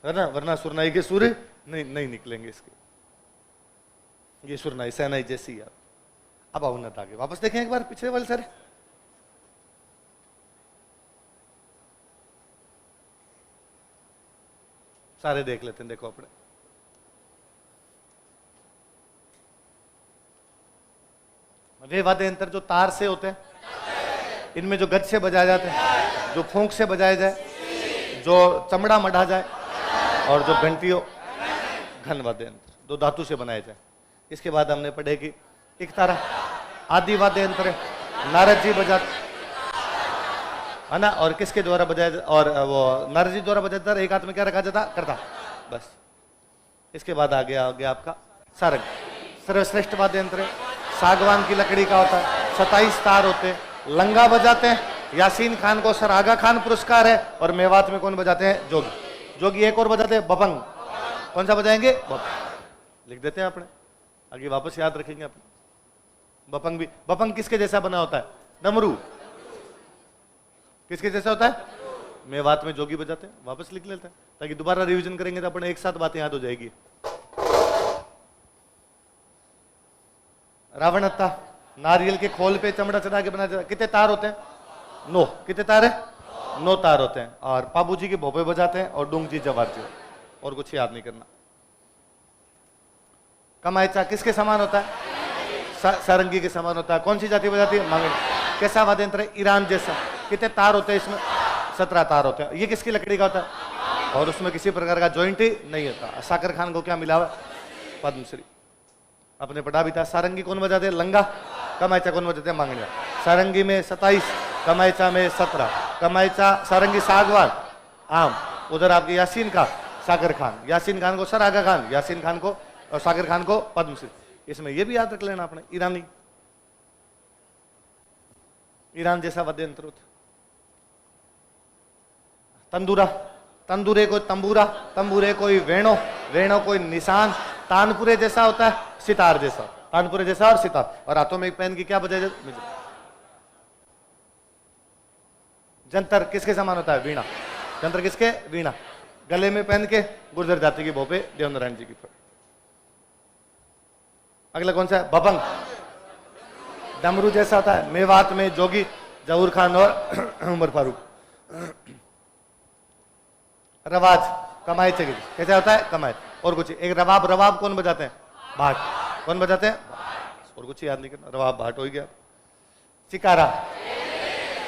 है ना, वरना सुरनाई के सुर नहीं निकलेंगे इसके। ये सुरनाई सहनाई जैसी याद। अब अवनत आगे वापस देखें एक बार पिछले वाले सारे। सारे देख लेते हैं, देखो अपने वे वाद्य यंत्र जो तार से होते हैं, इनमें जो गज से बजाए जाते हैं, जो फूंक से बजाए जाए, जो चमड़ा मढ़ा जाए, और जो घंटी हो, घन वाद्य यंत्र, दो धातु से बनाए जाए। इसके बाद हमने पढ़े कि एक तारा आदि वाद्य यंत्र है, नारद जी बजाते है ना, और किसके द्वारा बजाया, और वो नारद जी द्वारा बजाता, एक हाथ में क्या रखा जाता, करता, बस। इसके बाद आ गया आपका सारंग, सर्वश्रेष्ठ वाद्य यंत्र है, सागवान की लकड़ी का होता है, 27 तार होते हैं, लंगा बजाते हैं। यासीन खान को सर आगा खान पुरस्कार है, और मेवात में कौन बजाते हैं, जोगी। जोगी एक और बजाते हैं, बपंग। कौन सा बजाएंगे, बपंग। लिख देते हैं अपने, आगे वापस याद रखेंगे अपने। बपंग भी, बपंग किसके जैसा बना होता है, डमरू। किसके जैसा होता है, मेवात में जोगी बजाते हैं, वापस लिख लेते हैं, ताकि दोबारा रिवीजन करेंगे तो अपने एक साथ बातें याद हो जाएगी। रावणत्ता, नारियल के खोल पे चमड़ा चढ़ा के बनाया जाता है। कितने तार होते हैं, 9। कितने तार है, 9 तार होते हैं। और पाबू जी के भोपे बजाते हैं, और डूंग जी जवार जी, और कुछ याद नहीं करना। कमायचा किसके समान होता है, सारंगी के समान होता है। कौन सी जाति बजाती है, मांगड़ी। कैसा वाद्य यंत्र है, ईरान जैसा। कितने तार होते हैं इसमें, 17 तार होते हैं। ये किसकी लकड़ी का होता है, और उसमें किसी प्रकार का जॉइंट ही नहीं होता। साकर खान को क्या मिला हुआ, पद्मश्री। अपने पढ़ा भी था। सारंगी कौन बजाते हैं, लंगा। कमायचा कौन बजाते हैं, मांगड़िया। सारंगी में 27, कमायचा में 17। कमायचा सारंगी सागवान आम, उधर आपके यासीन का सागर खान, यासीन खान को सर आगा खान, यासीन खान को और सागर खान को पद्मश्री। इसमें ये भी याद रख लेना आपने, ईरानी, ईरान जैसा वाद्य यंत्र होता। तंदूरा, तंदूरे को तंबूरा, तंबूरे कोई वेणो, वेणो कोई निशान। तानपुरे जैसा होता है, सितार जैसा। तानपुरे जैसा और सितार। और हाथों में एक पेन की क्या बजाय, जंतर किसके समान होता है, वीणा। जंतर किसके, वीणा। गले में पहन के गुर्जर जाति की भोपे देवनारायण जी की। अगला कौन सा है, बपंग। डमरू जैसा होता है, मेवात में जोगी, जहूर खान और उमर फारूक। रवाज, कमाई चगिल कैसा होता है, कमाई। और कुछ एक रवाब, रवाब कौन बजाते हैं, भाट। कौन बजाते हैं, और कुछ याद नहीं करना, रवाब भाट हो गया। चिकारा,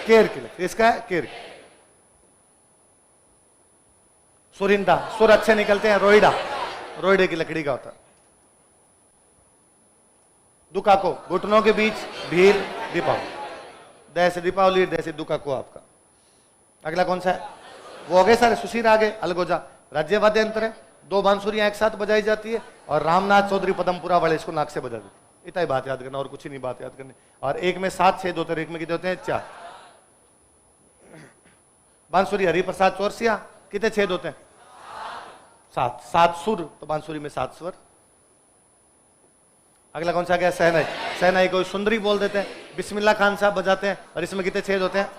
केर की, इसका है केर। सुरिंदा, सुर अच्छे निकलते हैं, रोइडा, रोइडे की लकड़ी का होता है। दुका को, घुटनों के बीच, भीर, दीपावली। दैसे दीपावली, दैसे दुका को आपका। अगला कौन सा है, वो हो गए सारे। सुशीर आगे, अलगोजा राज्य वाद्य यंत्र है। 2 बांसुरियां एक साथ बजाई जाती है, और रामनाथ चौधरी पदमपुरा वाले इसको नाक से बजा देते। इतना ही बात याद करना, और कुछ ही नहीं बात याद करनी। और एक में 7 छेद होते हैं, एक में कितने होते हैं, 4। बांसुरी हरिप्रसाद चौरसिया, कितने छेद होते हैं, 7। 7 सुर, तो बांसुरी में 7 स्वर। अगला कौन सा गया, सहनाई। सहनाई को सुंदरी बोल देते हैं। बिस्मिल्लाह खान साहब बजाते हैं, और इसमें कितने छेद होते हैं,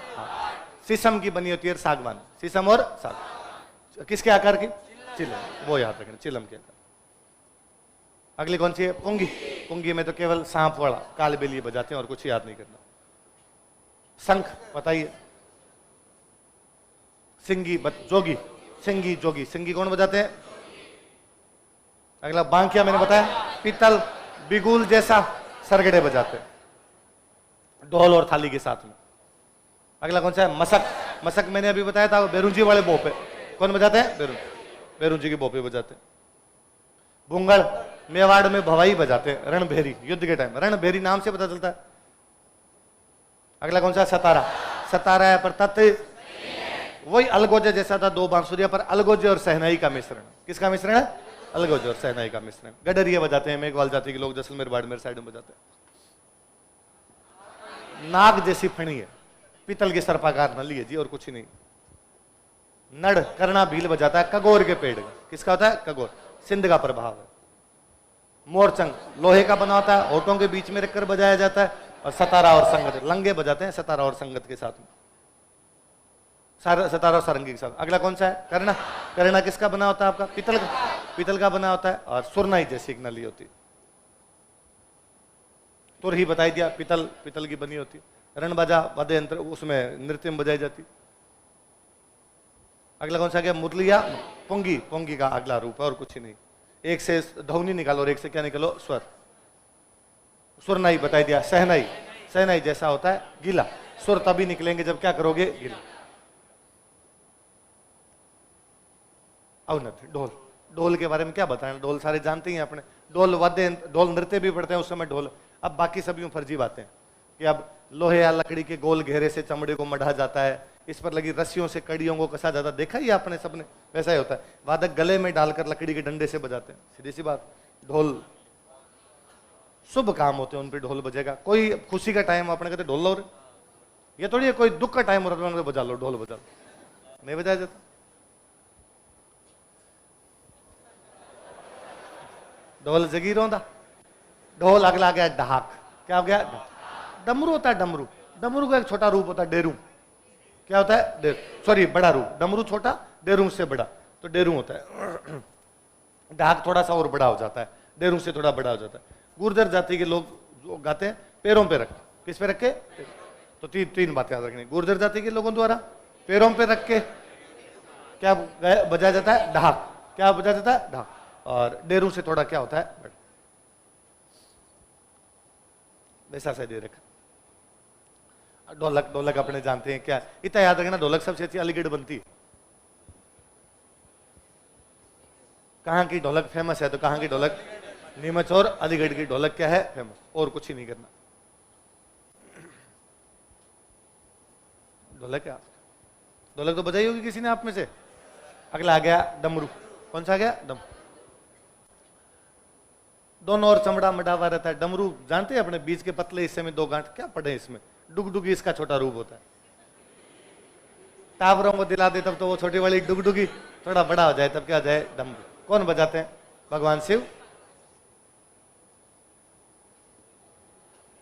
शीशम की बनी होती है, सागवान। शीशम और साग किसके आकार की, चिलम, वो याद रखना, चिलम के आकार। अगली कौन सी है, पुंगी। पुंगी में तो केवल सांप वाला कालबेलिए बजाते हैं, और कुछ याद नहीं करना। शंख बताइए, सिंगी, जोगी, सिंगी, जोगी। सिंगी कौन बजाते हैं, अगला बांकिया मैंने बताया। पीतल, बिगुल जैसा सरगड़े बजाते हैं, ढोल और थाली के साथ में। अगला कौन सा है, मसक। मसक मैंने अभी बताया था, बेरुंजी वाले भोपे। कौन बजाते हैं, बेरुंजी के भोपे बजाते हैं। भुंगड़, मेवाड़ में भवाई बजाते हैं, रणभेरी, युद्ध के टाइम रणभेरी नाम से पता चलता है। अगला कौन सा है, सतारा। सतारा है पर तत् वही अलगोजे जैसा था, दो बांसुरिया पर अलगोजे और सहनाई का मिश्रण। किसका मिश्रण है? अलगोजे और सहनाई का मिश्रण। गडरिया बजाते हैं मेघवाल जाति के लोग, जैसलमेर बाड़मेर साइड में बजाते हैं। नाग जैसी फणी है, पीतल के सर्पाकार नली है जी, और कुछ ही नहीं। नड़ करना भील बजाता है कगोर के पेड़ का। किसका होता है? कगोर। सिंध का प्रभाव है। मोरचंग लोहे का बना होता है, होठों के बीच में रखकर बजाया जाता है। और सतारा और संगत, लंगे बजाते हैं सतारा और संगत के साथ में, सतारा और सारंगी के साथ। अगला कौन सा है? करना। करना किसका बना होता है आपका? पीतल का। पीतल का बना होता है। और सुरनाई जैसी एक नली होती है। तुर ही बताई दिया, पीतल, पीतल की बनी होती है। रणबाजा वाद्य यंत्र, उसमें नृत्य में बजाई जाती। अगला कौन सा गया? मुरलिया, पुंगी। पुंगी का अगला रूप है और कुछ ही नहीं। एक से ध्वनि निकालो और एक से क्या निकालो? स्वर। सुरनाई बताई दिया। सहनाई, सहनाई जैसा होता है गीला। सुर तभी निकलेंगे जब क्या करोगे? गीला। अवनत, ढोल। ढोल के बारे में क्या बताएं, ढोल सारे जानते ही हैं अपने। ढोल वाद्य, ढोल नृत्य भी पढ़ते हैं उस समय ढोल। अब बाकी सब यूं फर्जी बातें कि अब लोहे या लकड़ी के गोल घेरे से चमड़े को मढ़ा जाता है, इस पर लगी रस्सियों से कड़ियों को कसा जाता है। देखा ही आपने सबने, वैसा ही होता है। वादक गले में डालकर लकड़ी के डंडे से बजाते हैं, सीधी सी बात। ढोल शुभ काम होते हैं, उन पे ढोल बजेगा। कोई खुशी का टाइम अपने कहते ढोल लो रे, ये थोड़ी है कोई दुख का टाइम हो रहा है बजा लो, ढोल बजा लो, नहीं बजाया जाता। ढोल जगीर होता। ढोल अगला गया ढाक। क्या हो गया? डमरू होता है। डमरू, डमरू का एक छोटा रूप होता है डेरू। क्या होता है? डेरू, सॉरी बड़ा रूप। डमरू छोटा, डेरू से बड़ा, तो डेरू होता है। ढाक थोड़ा सा और बड़ा हो जाता है, डेरू से थोड़ा बड़ा हो जाता है। गुर्जर जाति के लोग जो गाते हैं पैरों पे रख। किस पे रख के? तो तीन बातें याद रखनी। गुर्जर जाति के लोगों द्वारा पैरों पे रख के क्या बजाया जाता है? ढाक। क्या बजाया जाता है? ढाक। और डेरू से थोड़ा क्या होता है? वैसा सा दे रखा। ढोलक, ढोलक अपने जानते हैं क्या, इतना याद रखना। ढोलक सबसे अच्छी अलीगढ़ बनती है। कहाँ की ढोलक फेमस है? तो कहाँ की ढोलक? नीमच और अलीगढ़ की ढोलक क्या है? फेमस। और कुछ ही नहीं करना। ढोलक क्या? ढोलक तो बजाई होगी किसी ने आप में से। अगला आ गया डमरू। कौन सा आ गया? डमरू। दोनों और चमड़ा मढ़ावा रहता है। डमरू जानते हैं अपने, बीच के पतले हिस्से में दो गांठ। क्या पड़े इसमें? डुगडुगी इसका छोटा रूप होता है। टावरों को दिला दे तब तो वो छोटी वाली डुगडुगी, थोड़ा बड़ा हो जाए तब क्या हो जाए? डमरू। कौन बजाते हैं? भगवान शिव।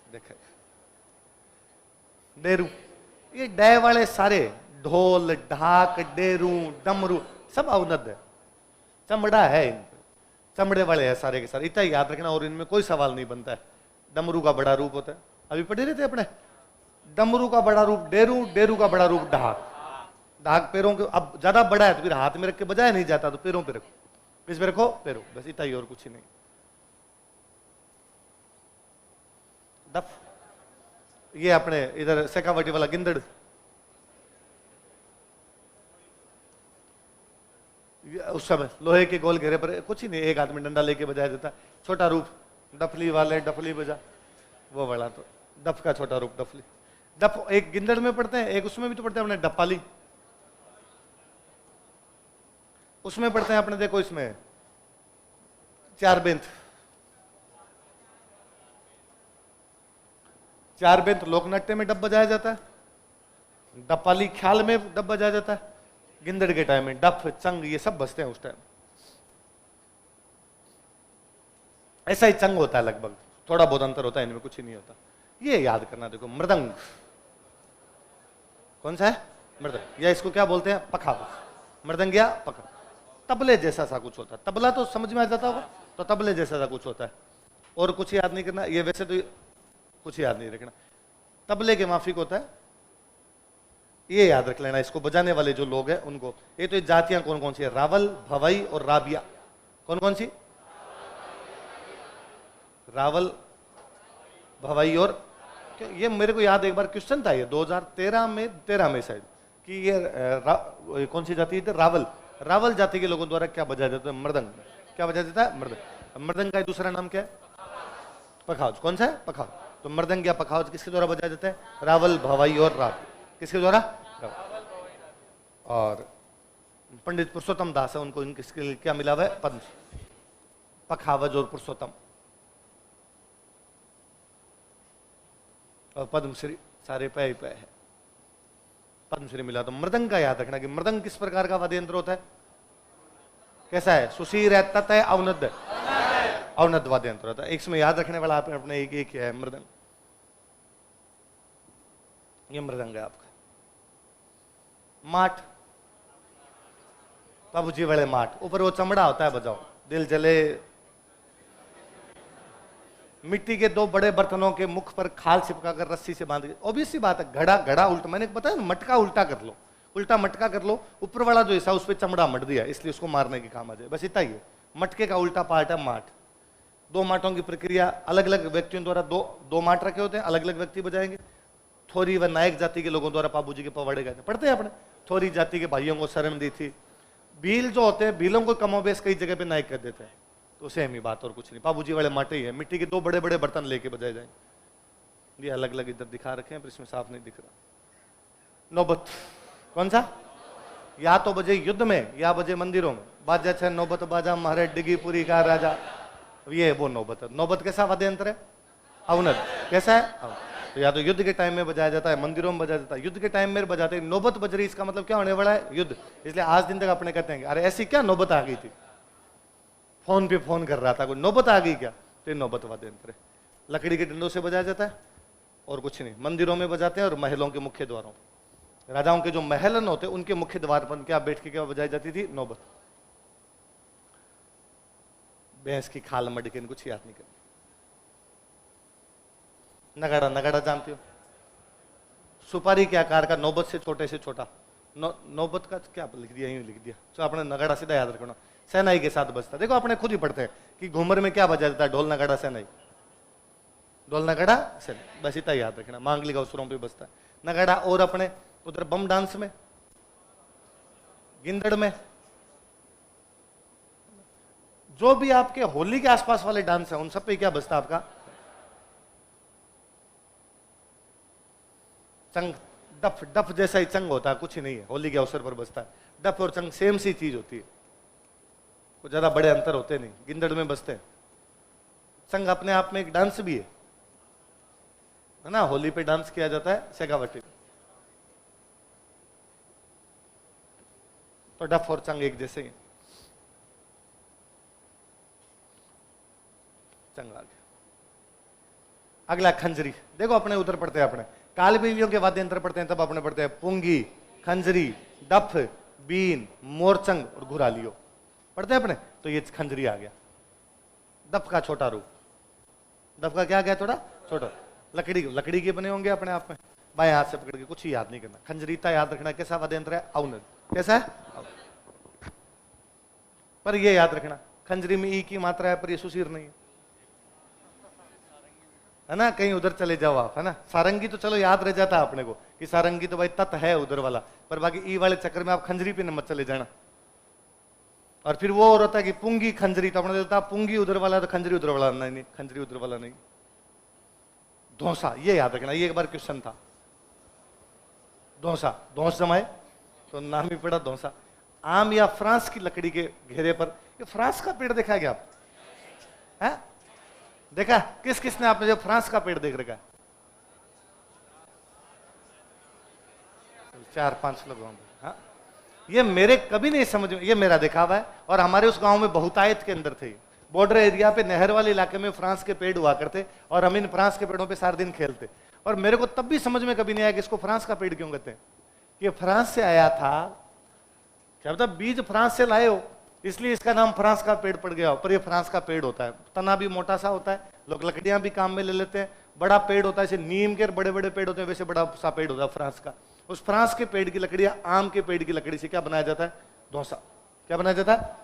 देखे डेरू, ये डे वाले सारे ढोल, ढाक, डेरू, डमरू सब अवनद है, चमड़ा है इन पे, चमड़े वाले हैं सारे के सारे। इतना याद रखना और इनमें कोई सवाल नहीं बनता है। डमरू का बड़ा रूप होता है, अभी पढ़े रहते अपने। डमरू का बड़ा रूप डेरू, डेरू का बड़ा रूप ढाक। ढाक पैरों के, अब ज्यादा बड़ा है तो फिर हाथ में रख के बजाया नहीं जाता, तो पैरों पे रखो। किस पे रखो? पैरों। बस इतना ही, और कुछ ही नहीं। डफ, ये अपने इधर शेखावटी वाला गिंदड़, उस समय लोहे के गोल घेरे पर कुछ ही नहीं, एक आदमी डंडा लेके बजाया जाता। छोटा रूप डफली वाले, डफली बजा, वो बड़ा तो डफ का छोटा रूप डफली। डफ एक गिंदड़ में पढ़ते हैं, एक उसमें भी तो पढ़ते हैं अपने डपाली, उसमें पढ़ते हैं अपने। देखो इसमें चार बेंत, चार बेंत लोकनाट्य में डब बजाया जाता है। डपाली ख्याल में डब बजाया जाता है। गिंदड़ के टाइम में डफ, चंग ये सब बजते हैं उस टाइम। ऐसा ही चंग होता है लगभग, थोड़ा बहुत अंतर होता है इनमें, कुछ ही नहीं होता। ये याद करना। देखो मृदंग, कौन सा है? मृदंग, या इसको क्या बोलते हैं? पखाव। मृदंग या पखाव, तबले जैसा सा कुछ होता है। तबला तो समझ में आ जाता होगा, तो तबले जैसा सा कुछ होता है। और कुछ याद नहीं करना, ये वैसे तो कुछ याद नहीं रखना। तबले के माफिक होता है, ये याद रख लेना। इसको बजाने वाले जो लोग हैं उनको, ये तो जातियां कौन कौन सी है? रावल, भवई और राबिया। कौन कौन सी? रावल, भवई और, ये मेरे को याद, एक बार क्वेश्चन था ये 2013 में शायद, कि ये कौन सी जाति है? रावल। रावल जाति के लोगों द्वारा क्या बजाया जाता है? मृदंग। क्या बजाया जाता है? मृदंग। मृदंग का दूसरा नाम क्या है? पखाउज। कौन सा है? पखाउज। तो मृदंग या पखाउज किसके द्वारा बजाया जाता है? रावल, भवाई और राव। किसके द्वारा? और पंडित पुरुषोत्तम दास है, उनको इनके लिए क्या मिला हुआ है? पद्म। पखावज और पुरुषोत्तम और पद्मश्री सारे पे पे है। पद्मश्री मिला। तो मृदंग का याद रखना कि मृदंग किस प्रकार का वाद्य यंत्र होता है? कैसा है? सुशीर है, तत् है, अवनद है? अवनद वाद्य यंत्र होता है। इसमें याद रखने वाला आपने अपने एक है मृदंग। ये मृदंग है आपका। माठ, बाबूजी वाले माठ, ऊपर वो चमड़ा होता है, बजाओ दिल जले। मिट्टी के दो बड़े बर्तनों के मुख पर खाल चिपकाकर रस्सी से बांध के, ऑब्वियस सी बात है, घड़ा घड़ा उल्टा, मैंने बताया ना, मटका उल्टा कर लो, उल्टा मटका कर लो, ऊपर वाला जो हिस्सा उस पर चमड़ा मट दिया, इसलिए उसको मारने की काम आ जाए, बस इतना ही है। मटके का उल्टा पार्ट है माठ। दो माठों की प्रक्रिया, अलग अलग व्यक्तियों द्वारा दो माठ रखे होते हैं, अलग अलग व्यक्ति बजाएंगे। थोरी व नायक जाति के लोगों द्वारा पाबू जी के पवाड़े गए थे, पढ़ते हैं अपने। थोरी जाति के भाइयों को शरण दी थी। भील जो होते हैं, भीलों को कमोबेश कई जगह पे नायक कर देते हैं, तो सेम ही बात और कुछ नहीं। पाबूजी वाले माटे ही है, मिट्टी के दो बड़े बड़े बर्तन लेके बजाए जाएंगे। ये अलग अलग इधर दिखा रखे हैं, पर इसमें साफ नहीं दिख रहा। नौबत कौन सा? या तो बजे युद्ध में या बजे मंदिरों में। बाजा छे नौबत बाजा मारे डिगीपुरी का राजा, ये वो नौबत है। नौबत कैसा वाद्य यंत्र है? अवनद। कैसा है? तो या तो युद्ध के टाइम में बजाया जाता है, मंदिरों में बजाया जाता है। युद्ध के टाइम में बजाते हैं, नौबत बज रही, इसका मतलब क्या होने वाला है? युद्ध। इसलिए आज दिन तक अपने कहते हैं अरे ऐसी क्या नौबत आ गई थी, फोन पे फोन कर रहा था कोई, नौबत आ गई क्या? तो ये नौबत वाद्य यंत्र है। लकड़ी के डंडों से बजाया जाता है और कुछ नहीं। मंदिरों में बजाते हैं और महलों के मुख्य द्वारों, राजाओं के जो महलन होते उनके मुख्य द्वार पर क्या बैठ के क्या बजाई जाती थी? नौबत। भैंस की खाल मड के, कुछ याद नहीं करती। नगाड़ा, नगाड़ा जानते हो? सुपारी के आकार का, नौबत से छोटे से छोटा। नौबत का क्या लिख दिया? यूं लिख दिया। तो आपने नगाड़ा सीधा याद रखना, सेनाई के साथ बजता। देखो अपने खुद ही पढ़ते हैं कि घूमर में क्या बजा जाता है? ढोल नगाड़ा सेनाई, ढोल नगाड़ा सेनाई, बस इतना याद रखना। मांगलिक अवसरों पे बजता है नगाड़ा। और अपने उधर बम डांस में, गिंदड़ में, जो भी आपके होली के आसपास वाले डांस है उन सब पे क्या बजता है आपका? चंग। डफ, डफ जैसा ही चंग होता है, कुछ ही नहीं है, होली के अवसर पर बजता है। डफ और चंग सेम सी चीज होती है, कुछ ज्यादा बड़े अंतर होते नहीं, गिंदड़ में बजते हैं। चंग अपने आप में एक डांस भी है ना, होली पे डांस किया जाता है शेखावटी। तो डफ और चंग एक जैसे ही। चंग आ गया। अगला खंजरी। देखो अपने उधर पढ़ते हैं, अपने काल बीवियों के वाद्य यंत्र पढ़ते हैं तब अपने पढ़ते हैं पुंगी, खंजरी, डफ, बीन, मोरचंग और घुरालियो पढ़ते हैं अपने। तो ये खंजरी आ गया, डफ का छोटा रूप। डफ का क्या गया? थोड़ा छोटा। लकड़ी के बने होंगे अपने आप में, बाएं हाथ से पकड़ के, कुछ ही याद नहीं करना। खंजरीता याद रखना। कैसा वाद्य यंत्र है? अवनद। कैसा है? पर ये याद रखना, खंजरी में ई की मात्रा है पर ये सुशीर नहीं है ना। कहीं उधर चले जाओ आप, है ना। सारंगी तो चलो याद रह जाता है अपने को कि सारंगी तो भाई तत् है उधर वाला, पर बाकी ई वाले चक्कर में आप खंजरी पे न मत चले जाना। और फिर वो और होता है कि पुंगी खंजरी, तो अपने देता पुंगी उधर वाला तो खंजरी उधर वाला नहीं, खंजरी उधर वाला नहीं। धौसा, ये याद रखना, ये एक बार क्वेश्चन था। धौसा, धौस जमाए तो नाम ही पड़ा धौसा। आम या फ्रांस की लकड़ी के घेरे पर, ये फ्रांस का पेड़ देखा गया आप? है देखा? किस किसने आपने जो फ्रांस का पेड़ देख रखा है? 4-5 लोग होंगे। हाँ, ये मेरे कभी नहीं समझ में, ये मेरा देखा हुआ है। और हमारे उस गांव में बहुतायत के अंदर थे, बॉर्डर एरिया पे, नहर वाले इलाके में फ्रांस के पेड़ हुआ करते और हम इन फ्रांस के पेड़ों पे सारा दिन खेलते। और मेरे को तब भी समझ में कभी नहीं आया कि इसको फ्रांस का पेड़ क्यों कहते हैं। कि फ्रांस से आया था, क्या पता बीज फ्रांस से लाए हो इसलिए इसका नाम फ्रांस का पेड़ पड़ गया हो, पर ये फ्रांस का पेड़ होता है। तना भी मोटा सा होता है, लोग लकड़ियां भी काम में ले लेते हैं। बड़ा पेड़ होता है, जैसे नीम के बड़े बड़े पेड़ होते हैं वैसे बड़ा सा पेड़ होता है फ्रांस का। उस फ्रांस के पेड़ की लकड़ियां आम के पेड़ की लकड़ी से क्या बनाया जाता है? धौसा। क्या बनाया जाता है?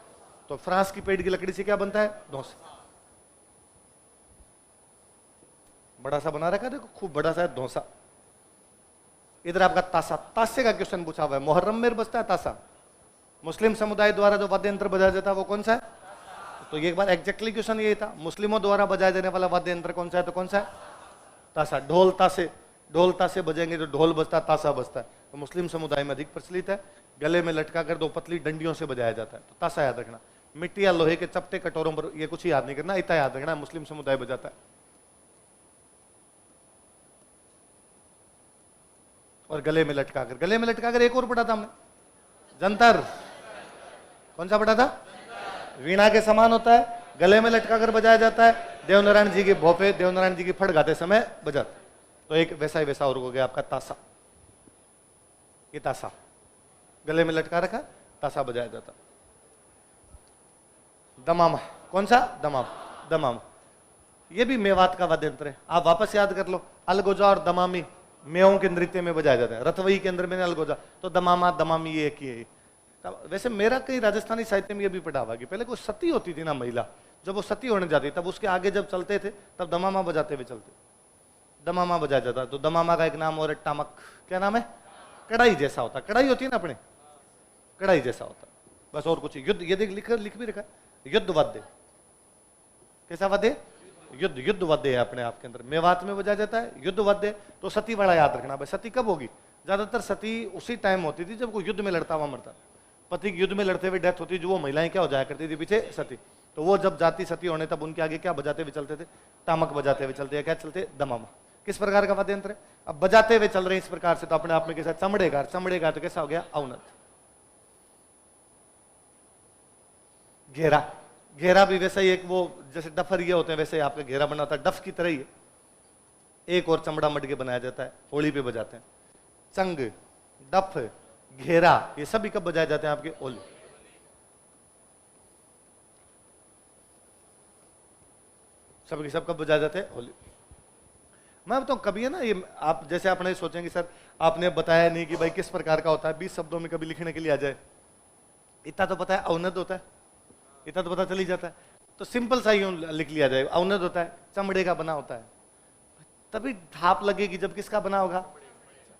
तो फ्रांस की पेड़ की लकड़ी से क्या बनता है? धौसा। बड़ा सा बना रखा है, देखो खूब बड़ा सा है धौसा। इधर आपका ताशा, ताशे का क्वेश्चन पूछा हुआ है। मुहर्रम में बजता है ताशा। मुस्लिम समुदाय द्वारा जो वाद्य यंत्र बजाया जाता है वो कौन सा है? तो ये एक बार एग्जैक्टली क्वेश्चन ये था, मुस्लिमों द्वारा बजाया जाने वाला वाद्य यंत्र कौन सा है? तो कौन सा है? ताशा। ढोल ताशे, ढोल ताशे बजेंगे तो ढोल बजता है, ताशा बजता है। तो मुस्लिम समुदाय में अधिक प्रचलित है। गले में लटका कर 2 पतली डंडियों से बजाया जाता है। तो ताशा याद रखना। मिट्टी या लोहे के चपटे कटोरों पर, ये कुछ याद नहीं करना, इतना याद रखना, मुस्लिम समुदाय बजाता है। और गले में लटकाकर एक और पढ़ा था हमने, जंतर। कौन सा पढ़ा था? वीणा के समान होता है, गले में लटकाकर बजाया जाता है। देवनारायण जी के भोपे, देवनारायण जी की फड़ गाते समय बजाते। तो एक वैसा ही वैसा और हो गया आपका ताशा। ये ताशा गले में लटका रखा, ताशा बजाया जाता। दमामा, कौन सा? दमामा। ये भी मेवात का वाद्य यंत्र है, आप वापस याद कर लो। अलगोजा और दमामी मेवों के नृत्य में बजाया जाता है। रतवई के अंदर मैंने अलगोजा, तो दमामा दमामी ये एक ही है। वैसे मेरा कई राजस्थानी साहित्य में ये भी पढ़ा हुआ कि पहले कोई सती होती थी ना महिला, जब वो सती होने जाती तब उसके आगे जब चलते थे तब दमामा बजाते हुए चलते, दमामा बजाया जाता। तो दमामा का एक नाम और टामक, क्या नाम है? कढ़ाई जैसा होता, कढ़ाई होती है ना अपने, कढ़ाई जैसा होता बस, और कुछ। युद्ध, ये देख लिख भी रखा, युद्ध वाद्य। कैसा वाद्य? युद्ध वाद्य है अपने आप के अंदर। मेवात में बजाया जाता है युद्ध वाद्य। तो सती वाला याद रखना भाई। सती कब होगी? ज्यादातर सती उसी टाइम होती थी जब कोई युद्ध में लड़ता हुआ मरता, पति की युद्ध में लड़ते हुए डेथ होती, जो वो महिलाएं क्या हो जाया करती थी पीछे? सती। तो वो जब जाती सती होने तब उनके आगे क्या बजाते हुए चलते थे? टामक बजाते हुए चलते हैं। क्या चलते? दमामा। किस प्रकार का वाद्य यंत्र है? अब बजाते हुए चल रहे हैं इस प्रकार से, तो अपने आप में कैसा? चमड़ेगा तो कैसा हो गया? अवनत। घेरा भी वैसा ही, एक वो जैसे डफर ये होते हैं वैसे आपका घेरा बना होता है, डफ की तरह ही है। एक और चमड़ा मट के बनाया जाता है, होली पे बजाते हैं। चंग, डफ, घेरा, ये सभी कब बजाए जाते हैं आपके? होली। सब कब बजाए जाते हैं? होली। मैं बताऊं, कभी है ना ये, आप जैसे आपने सोचेंगे सर आपने बताया नहीं कि भाई किस प्रकार का होता है, 20 शब्दों में कभी लिखने के लिए आ जाए। इतना तो पता है अवनद होता है, इतना तो पता चल ही जाता है। तो सिंपल सा यूं लिख लिया जाए, अवनद होता है, चमड़े का बना होता है। तभी थाप लगेगी जब किसका बना होगा,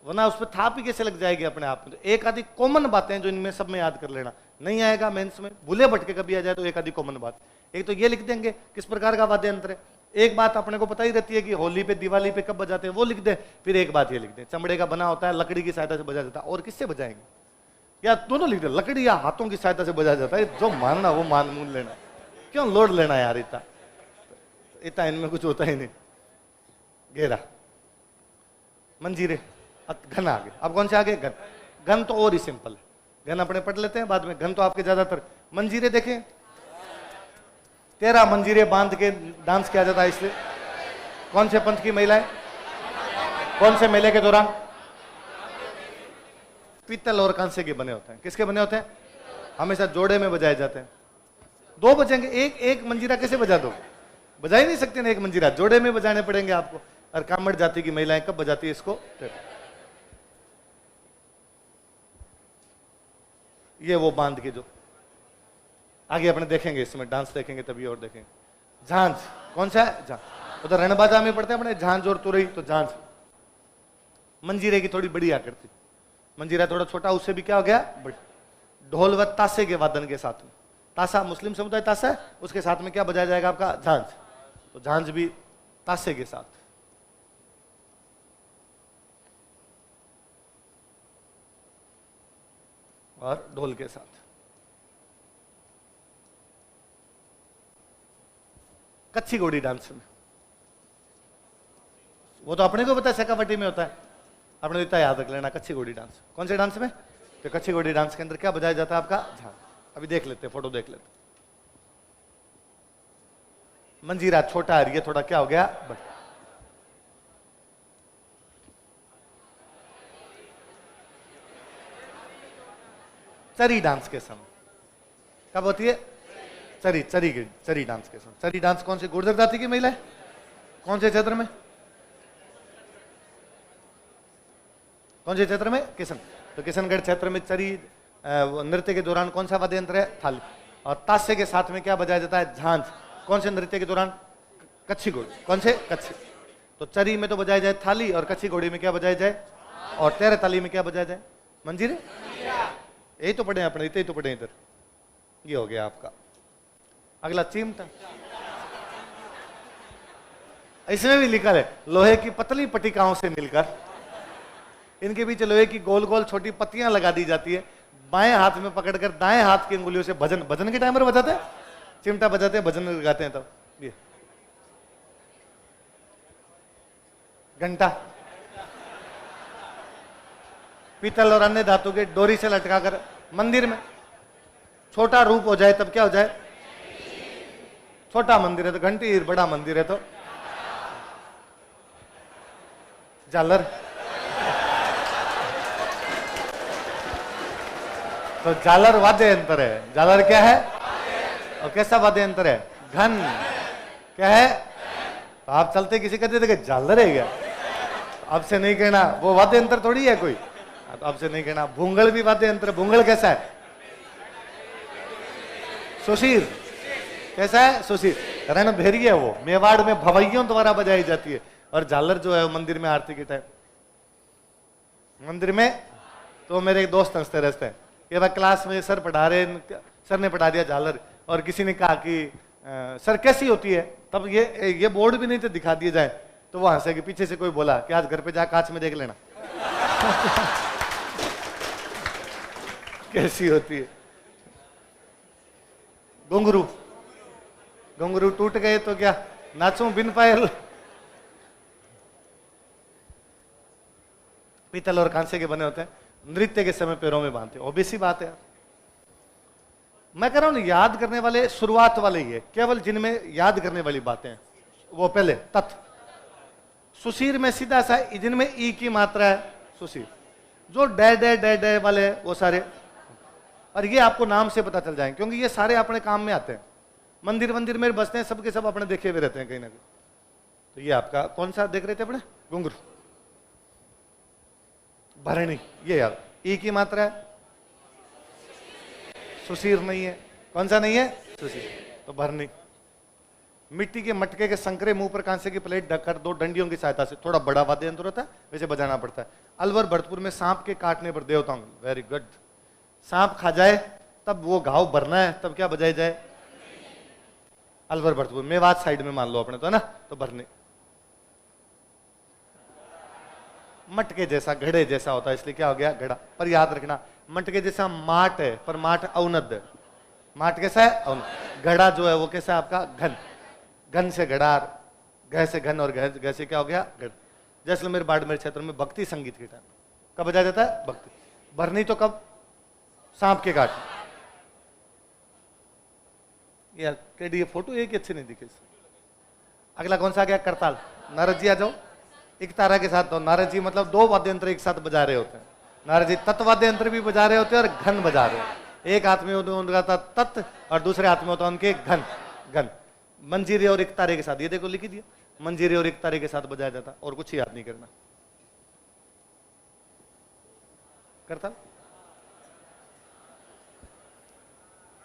वरना उस पर थाप ही कैसे लग जाएगी अपने आप में। तो एक आधी कॉमन बातें जो इनमें सब में याद कर लेना, नहीं आएगा मेंस में, भूले भटके कभी आ जाए तो एक आधी कॉमन बात। एक तो ये लिख देंगे किस प्रकार का वाद्य यंत्र है। एक बात अपने को पता ही रहती है कि होली पे दिवाली पे कब बजाते हैं, वो लिख दे। फिर एक बात ये लिख दे, चमड़े का बना होता है, लकड़ी की सहायता से बजाया जाता है। और किससे बजाएंगे? या दोनों लिख दे, लकड़ी या हाथों की सहायता से बजाया जाता है। जो मानना वो मान मूल लेना, क्यों लोड लेना यार। इतना इनमें कुछ होता ही नहीं। घेरा, मंजीरे, घन आगे। अब कौन से आगे? घन। घन तो और ही सिंपल है, घन अपने पढ़ लेते हैं बाद में। घन तो आपके ज्यादातर। मंजीरे देखें, 13 मंजीरे बांध के डांस किया जाता है। इसलिए कौन से पंथ की महिलाएं, कौन से मेले के दौरान? पीतल और कांसे के बने होते हैं। किसके बने होते हैं? हमेशा जोड़े में बजाए जाते हैं। 2 बजेंगे, एक मंजीरा कैसे बजा दो? बजा ही नहीं सकते ना एक मंजीरा, जोड़े में बजाने पड़ेंगे आपको। और कामड़ जाति की महिलाएं कब बजाती है इसको? ये वो बांध के जो आगे अपने देखेंगे, इसमें डांस देखेंगे तभी और देखेंगे। झांझ, कौन सा है? झांझ। उधर रणबाजा में पढ़ते हैं अपने झांझ और तुरई, तो झांझ। मंजीरे की थोड़ी बड़ी आकृति, मंजीरा थोड़ा छोटा, उससे भी क्या हो गया? बड़ी। ढोल व ताशे के वादन के साथ में, ताशा मुस्लिम समुदाय ताशा है, उसके साथ में क्या बजाया जाएगा आपका? झांझ। तो झांझ भी ताशे के साथ। और ढोल के साथ। कच्ची घोड़ी डांस में, वो तो अपने को पता है शेखावटी में होता है, अपने इतना याद रख लेना। कच्ची घोड़ी डांस कौन से डांस में? तो कच्ची घोड़ी डांस के अंदर क्या बजाया जाता है आपका? झांझ। अभी देख लेते हैं, फोटो देख लेते। मंजीरा छोटा है, ये थोड़ा क्या हो गया? बड़ा। चरी डांस के समय कब होती है? चरी डांस के समय। चरी डांस कौन से? गुर्जर जाति की महिला है। कौन से क्षेत्र में? कौन से क्षेत्र में? किशन। तो किशनगढ़ क्षेत्र में चरी नृत्य के दौरान कौन सा वाद्य यंत्र है? थाली। और ताशे के साथ में क्या बजाया जाता है? झांझ। कौन से नृत्य के दौरान? कच्ची घोड़ी। कौन से? कच्ची। तो चरी में तो बजाया जाए थाली, और कच्ची घोड़ी में क्या बजाया जाए? और 13 ताली में क्या बजाया जाए? मंजीरे। यही तो पढ़े अपने, इतने ही तो पढ़े इधर। ये हो गया आपका। अगला चिमटा, इसमें भी लिखा है लोहे की पतली पट्टिकाओं से मिलकर, इनके बीच लोहे की गोल गोल छोटी पत्तियां लगा दी जाती है। बाएं हाथ में पकड़कर दाएं हाथ की अंगुलियों से भजन, भजन के टाइम पर बजाते हैं, चिमटा बजाते हैं, भजन गाते हैं। तब ये घंटा पीतल और अन्य धातु के डोरी से लटकाकर मंदिर में छोटा रूप हो जाए तब क्या हो जाए? छोटा मंदिर है तो घंटी, बड़ा मंदिर है तो झालर। तो झालर वाद्य यंत्र है। झालर क्या है? और कैसा वाद्य यंत्र है? घन। क्या है? तो आप चलते किसी कहते थे कि झालर है क्या? अब से नहीं कहना वो वाद्य यंत्र थोड़ी है कोई, तो अब से नहीं कहना। भूंगल भी वाद्य यंत्र। भूंगल कैसा है? सुशीर। कैसा है? सुशीर। रणभेरी है वो, मेवाड़ में भवैयों द्वारा बजाई जाती है। और झालर जो है वो मंदिर में आरती के टाइम, मंदिर में। तो मेरे एक दोस्त हंसते रहते हैं, ये बार क्लास में सर पढ़ा रहे, सर ने पढ़ा दिया झालर, और किसी ने कहा कि सर कैसी होती है? तब ये बोर्ड भी नहीं थे दिखा दिए जाए, तो वो हंसे कि पीछे से कोई बोला कि आज घर पे जा कांच में देख लेना कैसी होती है। घुंघरू। घुंघरू टूट गए तो क्या नाचूं बिन पायल? पीतल और कांसे के बने होते हैं, नृत्य के समय पैरों में बांधते हैं। ओबीसी बात है। मैं कह रहा हूं याद करने वाले शुरुआत वाले ही है, केवल जिनमें याद करने वाली बातें हैं वो पहले तत्। सुशीर में सीधा सा जिनमें ई की मात्रा है सुशीर। जो डे डे डे डे वाले वो सारे, और ये आपको नाम से पता चल जाएंगे क्योंकि ये सारे अपने काम में आते हैं। मंदिर मंदिर में बसते हैं, सबके सब अपने देखे हुए रहते हैं कहीं ना कहीं। तो ये आपका कौन सा देख रहे थे अपने? घुंघरू। भरणी, ये यार ई की मात्रा है, सुशीर नहीं है। कौन सा नहीं है? सुशीर। तो भरणी। मिट्टी के मटके के संकरे मुंह पर कांसे की प्लेट ढककर दो डंडियों की सहायता से, थोड़ा बड़ा वाद्य यंत्र होता है वैसे बजाना पड़ता है। अलवर भरतपुर में सांप के काटने पर देवताओं, वेरी गुड, सांप खा जाए तब वो घाव भरना है, तब क्या बजाई जाए? अलवर भरतपुर। मेवात साइड में मान लो अपने तो, है ना? तो भरने। मटके जैसा, घड़े जैसा होता है इसलिए क्या हो गया? घड़ा। पर याद रखना मटके जैसा माट है, पर माट अवनद है। माट कैसा है? अवनद। घड़ा जो है वो कैसा है आपका? घन। घन से घड़ार, घ से घन, और घ से क्या हो गया? घड़। जैसलमेर बाड़मेर क्षेत्र में भक्ति संगीत के टाइम कब बजाया जाता है? भक्ति। भरनी तो कब? सांप के काट। यार ये फोटो एक अच्छे नहीं दिखे। अगला कौन सा आ गया? करताल। नारद जी आ जाओ। एक तारा के साथ, तो नारद जी मतलब दो वाद्य यंत्र एक साथ बजा रहे होते हैं। नारद जी तत्वाद्य यंत्र भी बजा रहे होते हैं और घन बजा रहे हैं। एक हाथ में उनका था तत् और दूसरे हाथ में होता उनके घन। घन मंजीरे और एक तारे के साथ, ये देखो लिखी दिया, मंजीरे और एक तारे के साथ बजाया जाता, और कुछ याद नहीं करना। करताल।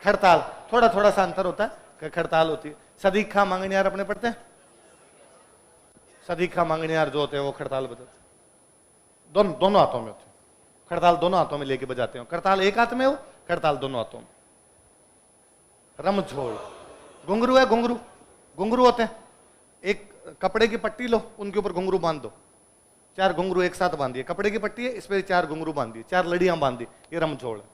खड़ताल, थोड़ा थोड़ा सा अंतर होता है। खड़ताल होती है। सदीखा मांगनियार अपने पढ़ते हैं। सदीखा मांगनियार जो होते हैं वो खड़ताल बजाते हैं। दोनों हाथों में होते हैं। खड़ताल दोनों हाथों में लेके बजाते हैं। करताल एक हाथ में हो, खड़ताल दोनों हाथों में। रमझोल। घुंघरू है। घुंघरू घुंघरू होते हैं, एक कपड़े की पट्टी लो, उनके ऊपर घुंघरू बांध दो। 4 घुंघरू एक साथ बांधिए। कपड़े की पट्टी है, इस पर 4 घुंघरू बांधिए, 4 लड़ियां बांधी, ये रमझोल है।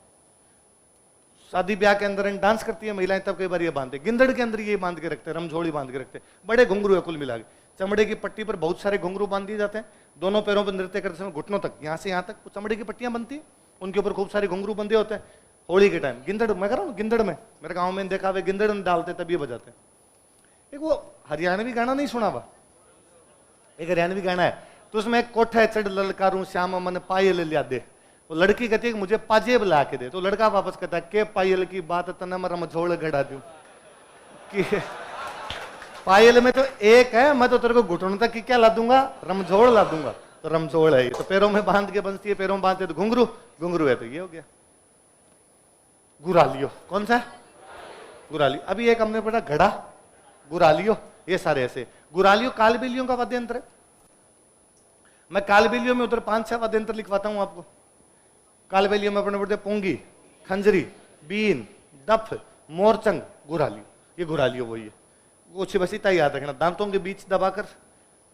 शादी ब्याह के अंदर डांस करती है महिलाएं, तब कई बार ये बांधते। गिंदड़ के अंदर ये बांध के रखते हैं, रमझोली बांध के रखते हैं। बड़े घुंघरू है कुल मिला के। चमड़े की पट्टी पर बहुत सारे घुंघरू बांध दिए जाते हैं। दोनों पैरों पर नृत्य करते समय घुटनों तक, यहाँ से यहाँ तक चमड़े की पट्टियां बनती है, उनके ऊपर खूब सारे घुंघरू बंधे होते हैं। होली के टाइम गिंदड़, मैं कह रहा हूँ गिंदड़ में, मेरे गाँव में देखा हुए गिंदड़ डालते तब ये बजाते हैं। एक वो हरियाणवी गाना नहीं सुना हुआ, एक हरियाणवी गाना है, तो उसमें कोठा चढ़ ललकारूं श्याम मन पायल लिया दे। वो लड़की कहती है कि मुझे पाजेब ला के दे, तो लड़का वापस कहता है के पायल की बात तना मैं रमझोल गड़ा दूं कि पायल में तो एक है, मैं तो तेरे को घुटनों तक की क्या ला दूंगा? रमझोल ला दूंगा। तो रमझोल है ये, तो पैरों में बांध के बंधती है, पैरों में बांधते तो घुंघरू, घुंघरू है तो ये हो गया। गुरालियो, कौन सा? गुरालियो। अभी एक हमने पढ़ा घड़ा, गुरालियो, ये सारे ऐसे। गुरालियो कालबेलियों का वाद्य यंत्र है। मैं कालबेलियों में उधर 5-6 वाद्य यंत्र लिखवाता हूं आपको। कालबेलियों में अपने पढ़ते पोंगी, खंजरी, बीन, दफ, मोरचंग, गुरालियो। ये गुरालियो वही है। कुछ बस इतना याद रखना, दांतों के बीच दबाकर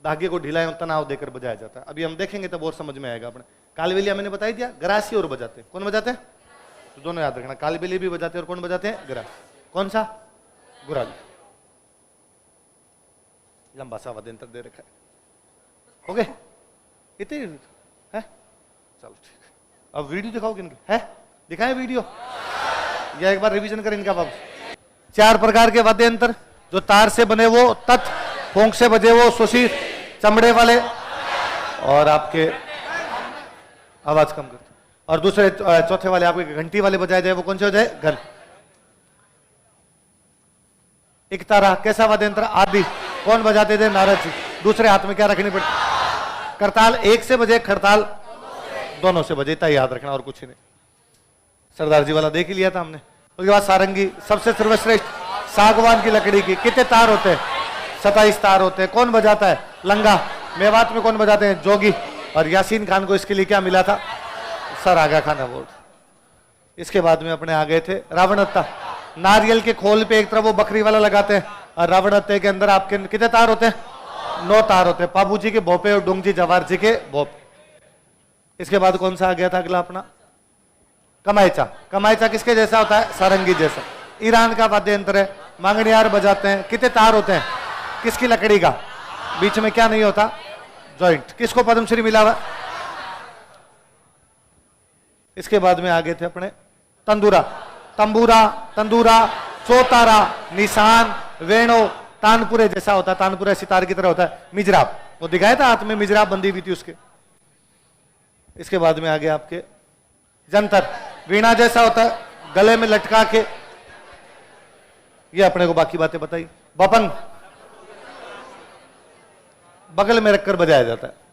धागे को ढिलाएं, तनाव देकर बजाया जाता है। अभी हम देखेंगे तब और समझ में आएगा अपने। कालबेलिया मैंने बताई दिया, गरासी और बजाते। कौन बजाते हैं? तो दोनों याद रखना, कालबेली भी बजाते हैं और कौन बजाते हैं? ग्रास। कौन सा? गुराग। लंबा सा वाद्य यंत्र दे रखा है। हो गए इतने है? चलो ठीक है। अब वीडियो दिखाओ किनके है? दिखाएं वीडियो या एक बार रिवीजन करें इनका बाबू। 4 प्रकार के वाद्य यंत्र, जो तार से बने वो तत्, फोंक से बजे वो सुशीर, चमड़े वाले और आपके आवाज कम करते, और दूसरे चौथे वाले आपके घंटी वाले बजाए जाए वो कौन से हो जाए? घन। एक तारा कैसा वाद्य यंत्र? आदि। कौन बजाते थे? नारद जी। दूसरे हाथ में क्या रखनी पड़ती? करताल। एक से बजे, खड़ताल दोनों से बजे, इतना याद रखना और कुछ ही नहीं। सरदार जी वाला देख ही लिया था हमने। उसके बाद सारंगी, सबसे सर्वश्रेष्ठ सागवान की लकड़ी की। कितने तार होते हैं? 27 तार होते हैं। कौन बजाता है? लंगा। मेवात में कौन बजाते हैं? जोगी। और यासीन खान को इसके लिए क्या मिला था? सर आगा खान अवार्ड। इसके बाद में अपने आ गए थे रावणत्ता। नारियल के खोल पे एक तरफ वो बकरी वाला लगाते हैं, और रावणत्ते के अंदर आपके कितने तार होते हैं? 9 तार होते हैं। पाबू जी के भोपे और डोंगजी जवार जी के भोप। इसके बाद कौन सा आ गया था अगला अपना? कमाईचा। कमाईचा किसके जैसा होता है? सारंगी जैसा। ईरान का वाद्य यंत्र है। मांगनियार बजाते हैं। कितने तार होते हैं? किसकी लकड़ी का? बीच में क्या नहीं होता? जॉइंट। किसको पद्मश्री मिला हुआ? इसके बाद में आ गए थे अपने तंदूरा। तंबूरा, तंदूरा, चौतारा, निशान, वेणो, तानपुरे जैसा होता है। तानपुरे सितार की तरह होता है। मिजराब, वो दिखाया था हाथ में मिजराब बंदी हुई थी उसके। इसके बाद में आ गया आपके जंतर। वीणा जैसा होता है, गले में लटका के। ये अपने को बाकी बातें बताई। बपंग, बगल में रखकर बजाया जाता है।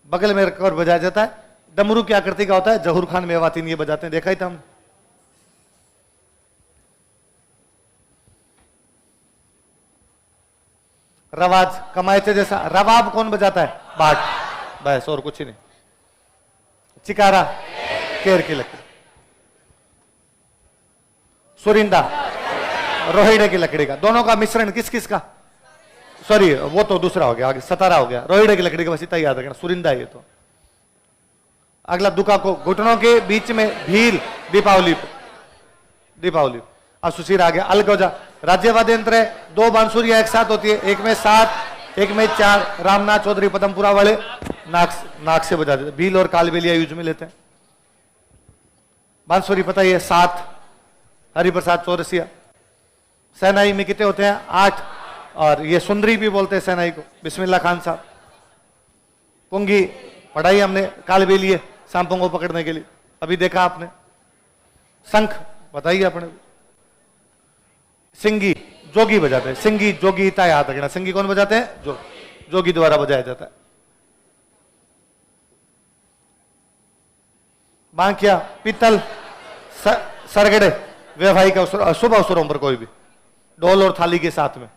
बगल में रखकर बजाया जाता है। डमरू की आकृति का होता है। जहूर खान मेवाती ये बजाते हैं, देखा ही था हम। रवाज, कमायचे जैसा। रवाब कौन बजाता है? बाट। बस और कुछ ही नहीं। चिकारा, केर की लकड़ी। सुरिंदा, रोहिड़े की लकड़ी का। दोनों का मिश्रण किस किस का? सॉरी वो तो दूसरा हो गया, आगे सतारा हो गया। रोहिड़े की लकड़ी का बस इतना याद रखना। सुरिंदा ये तो। अगला दुका को, घुटनों के बीच में भील। दीपावली, दीपावली। अब सुशीर आ गया। अलगोजा राज्य वाद्य यंत्र है। 2 बांसुरियां एक साथ होती है, एक में 7, एक में 4। रामनाथ चौधरी पदमपुरा वाले नाक से बजाते थे। भील और कालबेलिया यूज में लेते हैं। बांसुरी पता ही है 7। हरिप्रसाद चौरसिया। सेनाई में कितने होते हैं? 8। और ये सुंदरी भी बोलते हैं सेनाई को। बिस्मिल्लाह खान साहब। पुंगी पढ़ाई हमने, कालबेलिए सांपों को पकड़ने के लिए, अभी देखा आपने। शंख बताइए अपने। सिंगी, जोगी बजाते हैं। सिंगी, जोगी इतना याद रखना। सिंगी कौन बजाते हैं? जोगी द्वारा बजाया जाता है। बांकिया, पीतल, सरगड़े वैवाहिक अवसर, शुभ अवसरों पर कोई भी। ढोल और थाली के साथ में।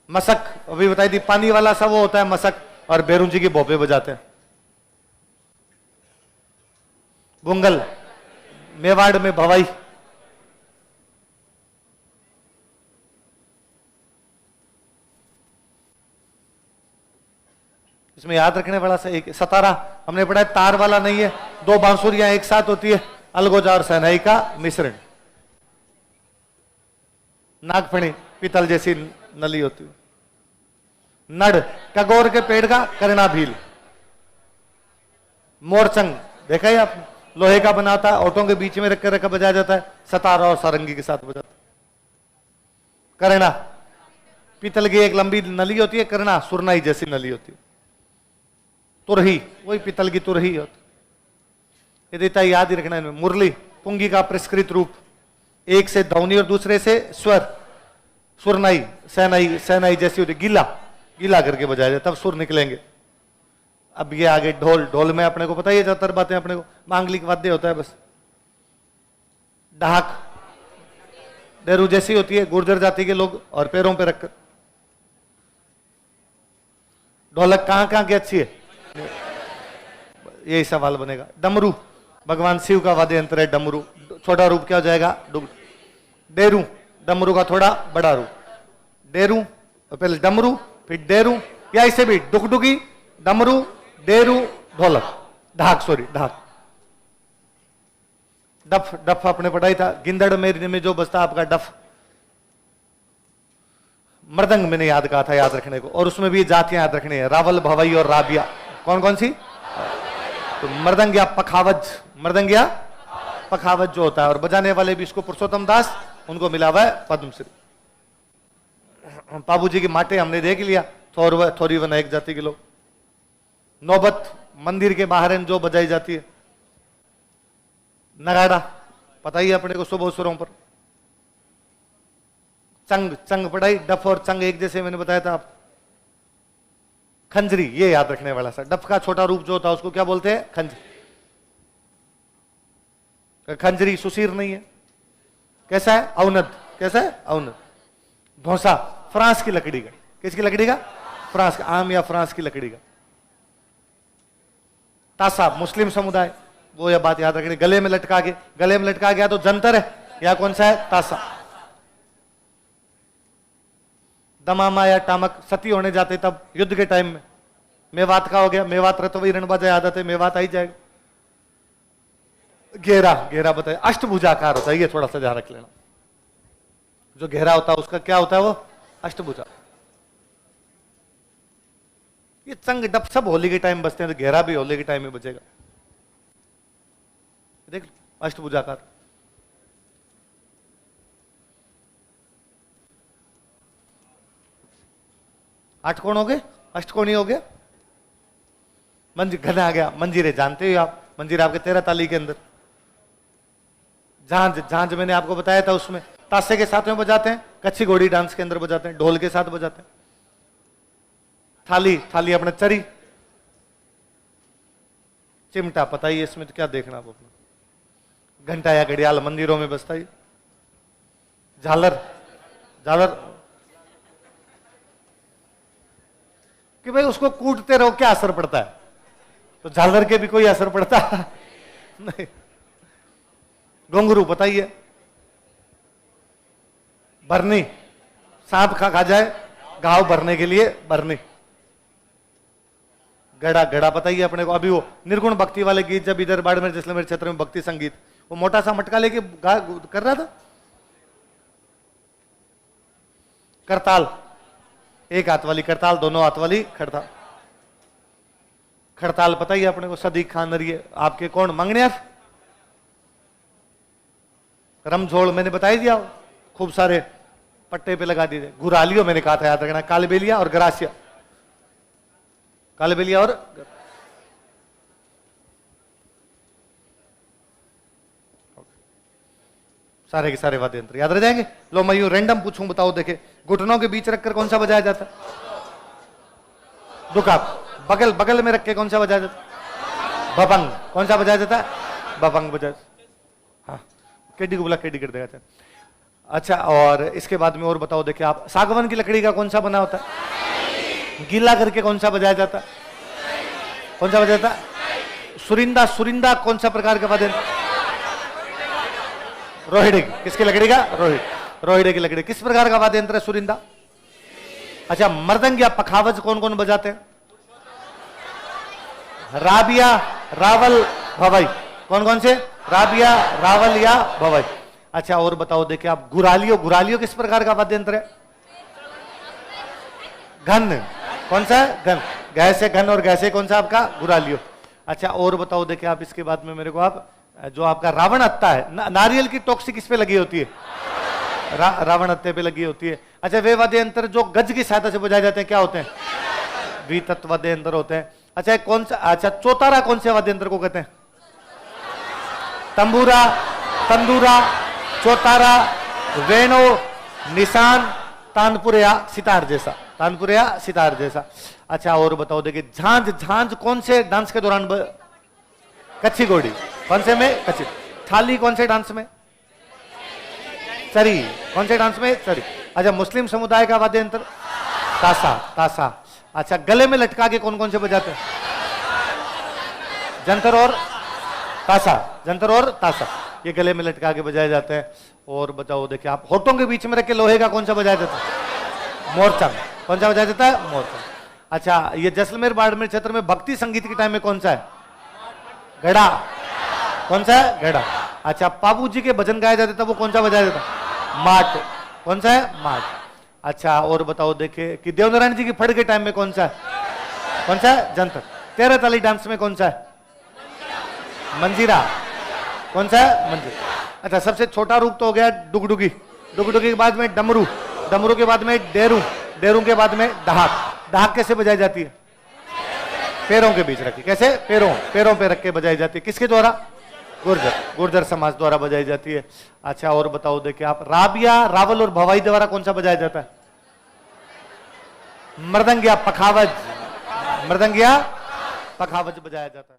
मसक अभी बताई थी, पानी वाला सा वो होता है मसक, और बेरुंजी की भोपे बजाते हैं। बुंगल, मेवाड़ में भवाई। इसमें याद रखने वाला सा एक सतारा हमने पढ़ा है, तार वाला नहीं है। 2 बांसुरियां एक साथ होती है। अलगोजा और सहनाई का मिश्रण। नागफणी, पीतल जैसी नली होती है। नड़, कगोर के पेड़ का करना भील। मोरचंग देखा है आपने, लोहे का बनाता है, ऑटो के बीच में रखकर रखा बजाया जाता है। सतारा और सारंगी के साथ बजाता है। करना, पीतल की एक लंबी नली होती है। करना सुरनाई जैसी नली होती है। तुरही, वही पीतल की तुरही होती। ये देता याद ही रखना है। मुरली, पुंगी का परिष्कृत रूप। एक से ध्वनि और दूसरे से स्वर। सुरनाई, सहनाई, सहनाई जैसी होती। गीला, गीला करके बजाया जाए तब सुर निकलेंगे। अब ये आगे ढोल। ढोल में अपने को पता ही है ज्यादातर बातें अपने को। मांगलिक वाद्य होता है बस। ढाक, डेरू जैसी होती है, गुर्जर जाति के लोग, और पैरों पे रखकर। ढोलक कहां की अच्छी है? यही सवाल बनेगा। डमरू, भगवान शिव का वाद्य यंत्र है डमरू। छोटा रूप क्या हो जाएगा? डेरू, डमरू का थोड़ा बड़ा रूप। डेरू, पहले डमरू, फिर डेरू, या इसे भी डुगडुगी, डमरू, डेरू, ढोलक, ढाक, सॉरी ढाक। डफ, डफ आपने पढ़ाई था, गिंदड़ मेरी में जो बजता आपका डफ। मृदंग मैंने याद कहा था याद रखने को, और उसमें भी जातियां याद रखनी है, रावल, भवई और राबिया। कौन कौन सी? तो मृदंग या पखावज, मृदंग या पखावज जो होता है, और बजाने वाले भी इसको पुरुषोत्तम दास, उनको मिला हुआ है पद्मश्री। बाबूजी की माटे हमने देख लिया, थोड़ी वन एक जाति के लोग। नौबत मंदिर के बाहर जो बजाई जाती है। नगाड़ा पता ही है अपने को सुबह सुरों पर। चंग, चंग पढ़ाई, डफ और चंग एक जैसे मैंने बताया था आप। खंजरी, ये याद रखने वाला सर, डफ का छोटा रूप जो होता है उसको क्या बोलते हैं? खंजरी। खंजरी सुशीर नहीं है, कैसा है? औनद। कैसा है? औनद। धौसा फ्रांस की लकड़ी का। किसकी लकड़ी का? फ्रांस का, आम या फ्रांस की लकड़ी का। तासा मुस्लिम समुदाय, वो यह बात याद रखनी। गले में लटका के, गले में लटका गया तो जंतर है, या कौन सा है? तासा। दमामा या टामक, सती होने जाते तब युद्ध के टाइम में। मेवात का हो गया, मेवात रतवई रणबाजा याद आते, मेवात आ ही जाएगा। घेरा, घेरा बताइए, अष्टभुजाकार होता है, ये थोड़ा सा ध्यान रख लेना। जो घेरा होता है उसका क्या होता है? वो अष्टभुजा। ये चंग डप सब होली के टाइम बजते हैं, तो घेरा भी होली के टाइम में बजेगा। देख लो, अष्टभुजाकार। आठ कोण हो गए, अष्टकोणी हो गया। घना आ गया, मंजीरे जानते हो आप, मंजीरे आपके 13 ताली के अंदर। झांझ, झांझ मैंने आपको बताया था, उसमें तासे के साथ में बजाते हैं, कच्ची घोड़ी डांस के अंदर बजाते हैं, ढोल के साथ बजाते हैं। थाली, थाली अपने चरी। चिमटा पता ही है, इसमें तो क्या देखना आप अपना। घंटा या घड़ियाल मंदिरों में बजता है। झालर, झालर कि भाई उसको कूटते रहो, क्या असर पड़ता है? तो झालर के भी कोई असर पड़ता है नहीं। घुंघरू बताइए। भरनी, सांप खा जाए, घाव भरने के लिए भरनी। गड़ा, गड़ा बताइए अपने को। अभी वो निर्गुण भक्ति वाले गीत जब इधर बाड़मेर जैसलमेर क्षेत्र में भक्ति संगीत, वो मोटा सा मटका लेके कर रहा था। करताल, एक हाथ वाली करताल, दोनों हाथ वाली खड़ताल। खड़ताल पता ही अपने को, सदीक खान नरिये आपके कौन? मंगनियार। रमझोल मैंने बता ही दिया, खूब सारे पट्टे पे लगा दिए। गुरालियो मैंने कहा था याद रखना, कालबेलिया और गरासिया। कालबेलिया और सारे के सारे वाद्य यंत्र याद रह जाएंगे। लो मैं यूं रैंडम पूछूं, बताओ देखे, घुटनों के बीच रखकर कौन सा बजाया जाता? दुकाप। बगल, बगल में रख के कौन सा बजाया जाता? बबंग। कौन सा बजाया जाता? बबंग बजाया। हाँ, केडी को बोला, केडी कर देगा। अच्छा, और इसके बाद में और बताओ देखे आप, सागवान की लकड़ी का कौन सा बना होता है? गीला करके कौन सा बजाया जाता? कौन सा बजाया जाता? सुरिंदा। सुरिंदा कौन सा प्रकार का वाद्य यंत्र? रोहिड़ी। किसकी लकड़ी का? रोहिड़ी। रोहिड़ी की लकड़ी। किस प्रकार का वाद्य यंत्र है सुरिंदा? अच्छा, मृदंग या पखावज कौन कौन बजाते हैं? राबिया, रावल, भवई। कौन कौन से? राबिया, रावल या भवई। अच्छा, और बताओ देखिए आप, गुरालियो। गुरालियो किस प्रकार का वाद्य यंत्र है? घन। कौन सा है? घन। गैसे घन, और गैसे कौन सा आपका? गुरालियो। अच्छा, और बताओ देखिए आप, इसके बाद में मेरे को आप, जो आपका रावण हत्ता है, नारियल की टोक्सी किस पे लगी होती है? रावण हत्ते पे लगी होती है। अच्छा, वे वाद्य यंत्र जो गज की सहायता से बजाए जाते हैं क्या होते हैं? द्वितत्व वाद्य यंत्र होते हैं। अच्छा, कौन सा? अच्छा, चौतारा कौन से वाद्य यंत्र को कहते हैं? तंबूरा, तंदूरा, चौतारा, वेणु, निशान, तानपुर या सितार जैसा। तानपुर या सितार जैसा। अच्छा, और बताओ देखिए, झांझ। झांझ कौन से डांस के दौरान? कच्ची घोड़ी। कौन से में? कच्ची। थाली कौन से डांस में? चरी। कौन से डांस में? चरी। अच्छा, मुस्लिम समुदाय का वाद्य यंत्र? तासा। तासा। अच्छा, गले में लटका के कौन कौन से बजाते हैं? जंतर और तासा। जंतर और तासा, ये गले में लटका के बजाए जाते हैं। और बताओ देखिए आप, होठों के बीच में रख के लोहे का कौन सा बजाया जाता है? मोरचंग। कौन सा बजाया जाता है? मोरचंग। अच्छा, ये जैसलमेर बाड़मेर क्षेत्र में भक्ति संगीत के टाइम में कौन सा है? घड़ा। कौन सा है? घड़ा। अच्छा, बाबू जी के भजन गाया जाता था, वो कौन सा बजाया जाता? माट। कौन सा है? माट। अच्छा, और बताओ देखे कि देवनारायण जी की फड़ के टाइम में कौन सा है? कौन सा है? जंतर। 13 ताली डांस में कौन सा है? मंजीरा। कौन सा है? मंजीरा। अच्छा, सबसे छोटा रूप तो हो गया डुगडुगी। डुगडुगी के बाद में डमरू। डमरू के बाद में डेरू। डेरू के बाद में ढाक। ढाक कैसे बजाई जाती है? पैरों के बीच रखी। कैसे? पैरों पे रख के बजाई जाती है। किसके द्वारा? गुर्जर। गुर्जर समाज द्वारा बजाई जाती है। अच्छा, और बताओ देखिए आप, राबिया, रावल और भवाई द्वारा कौन सा बजाया जाता है? मृदंग या पखावज। मृदंग या पखावज बजाया जाता है।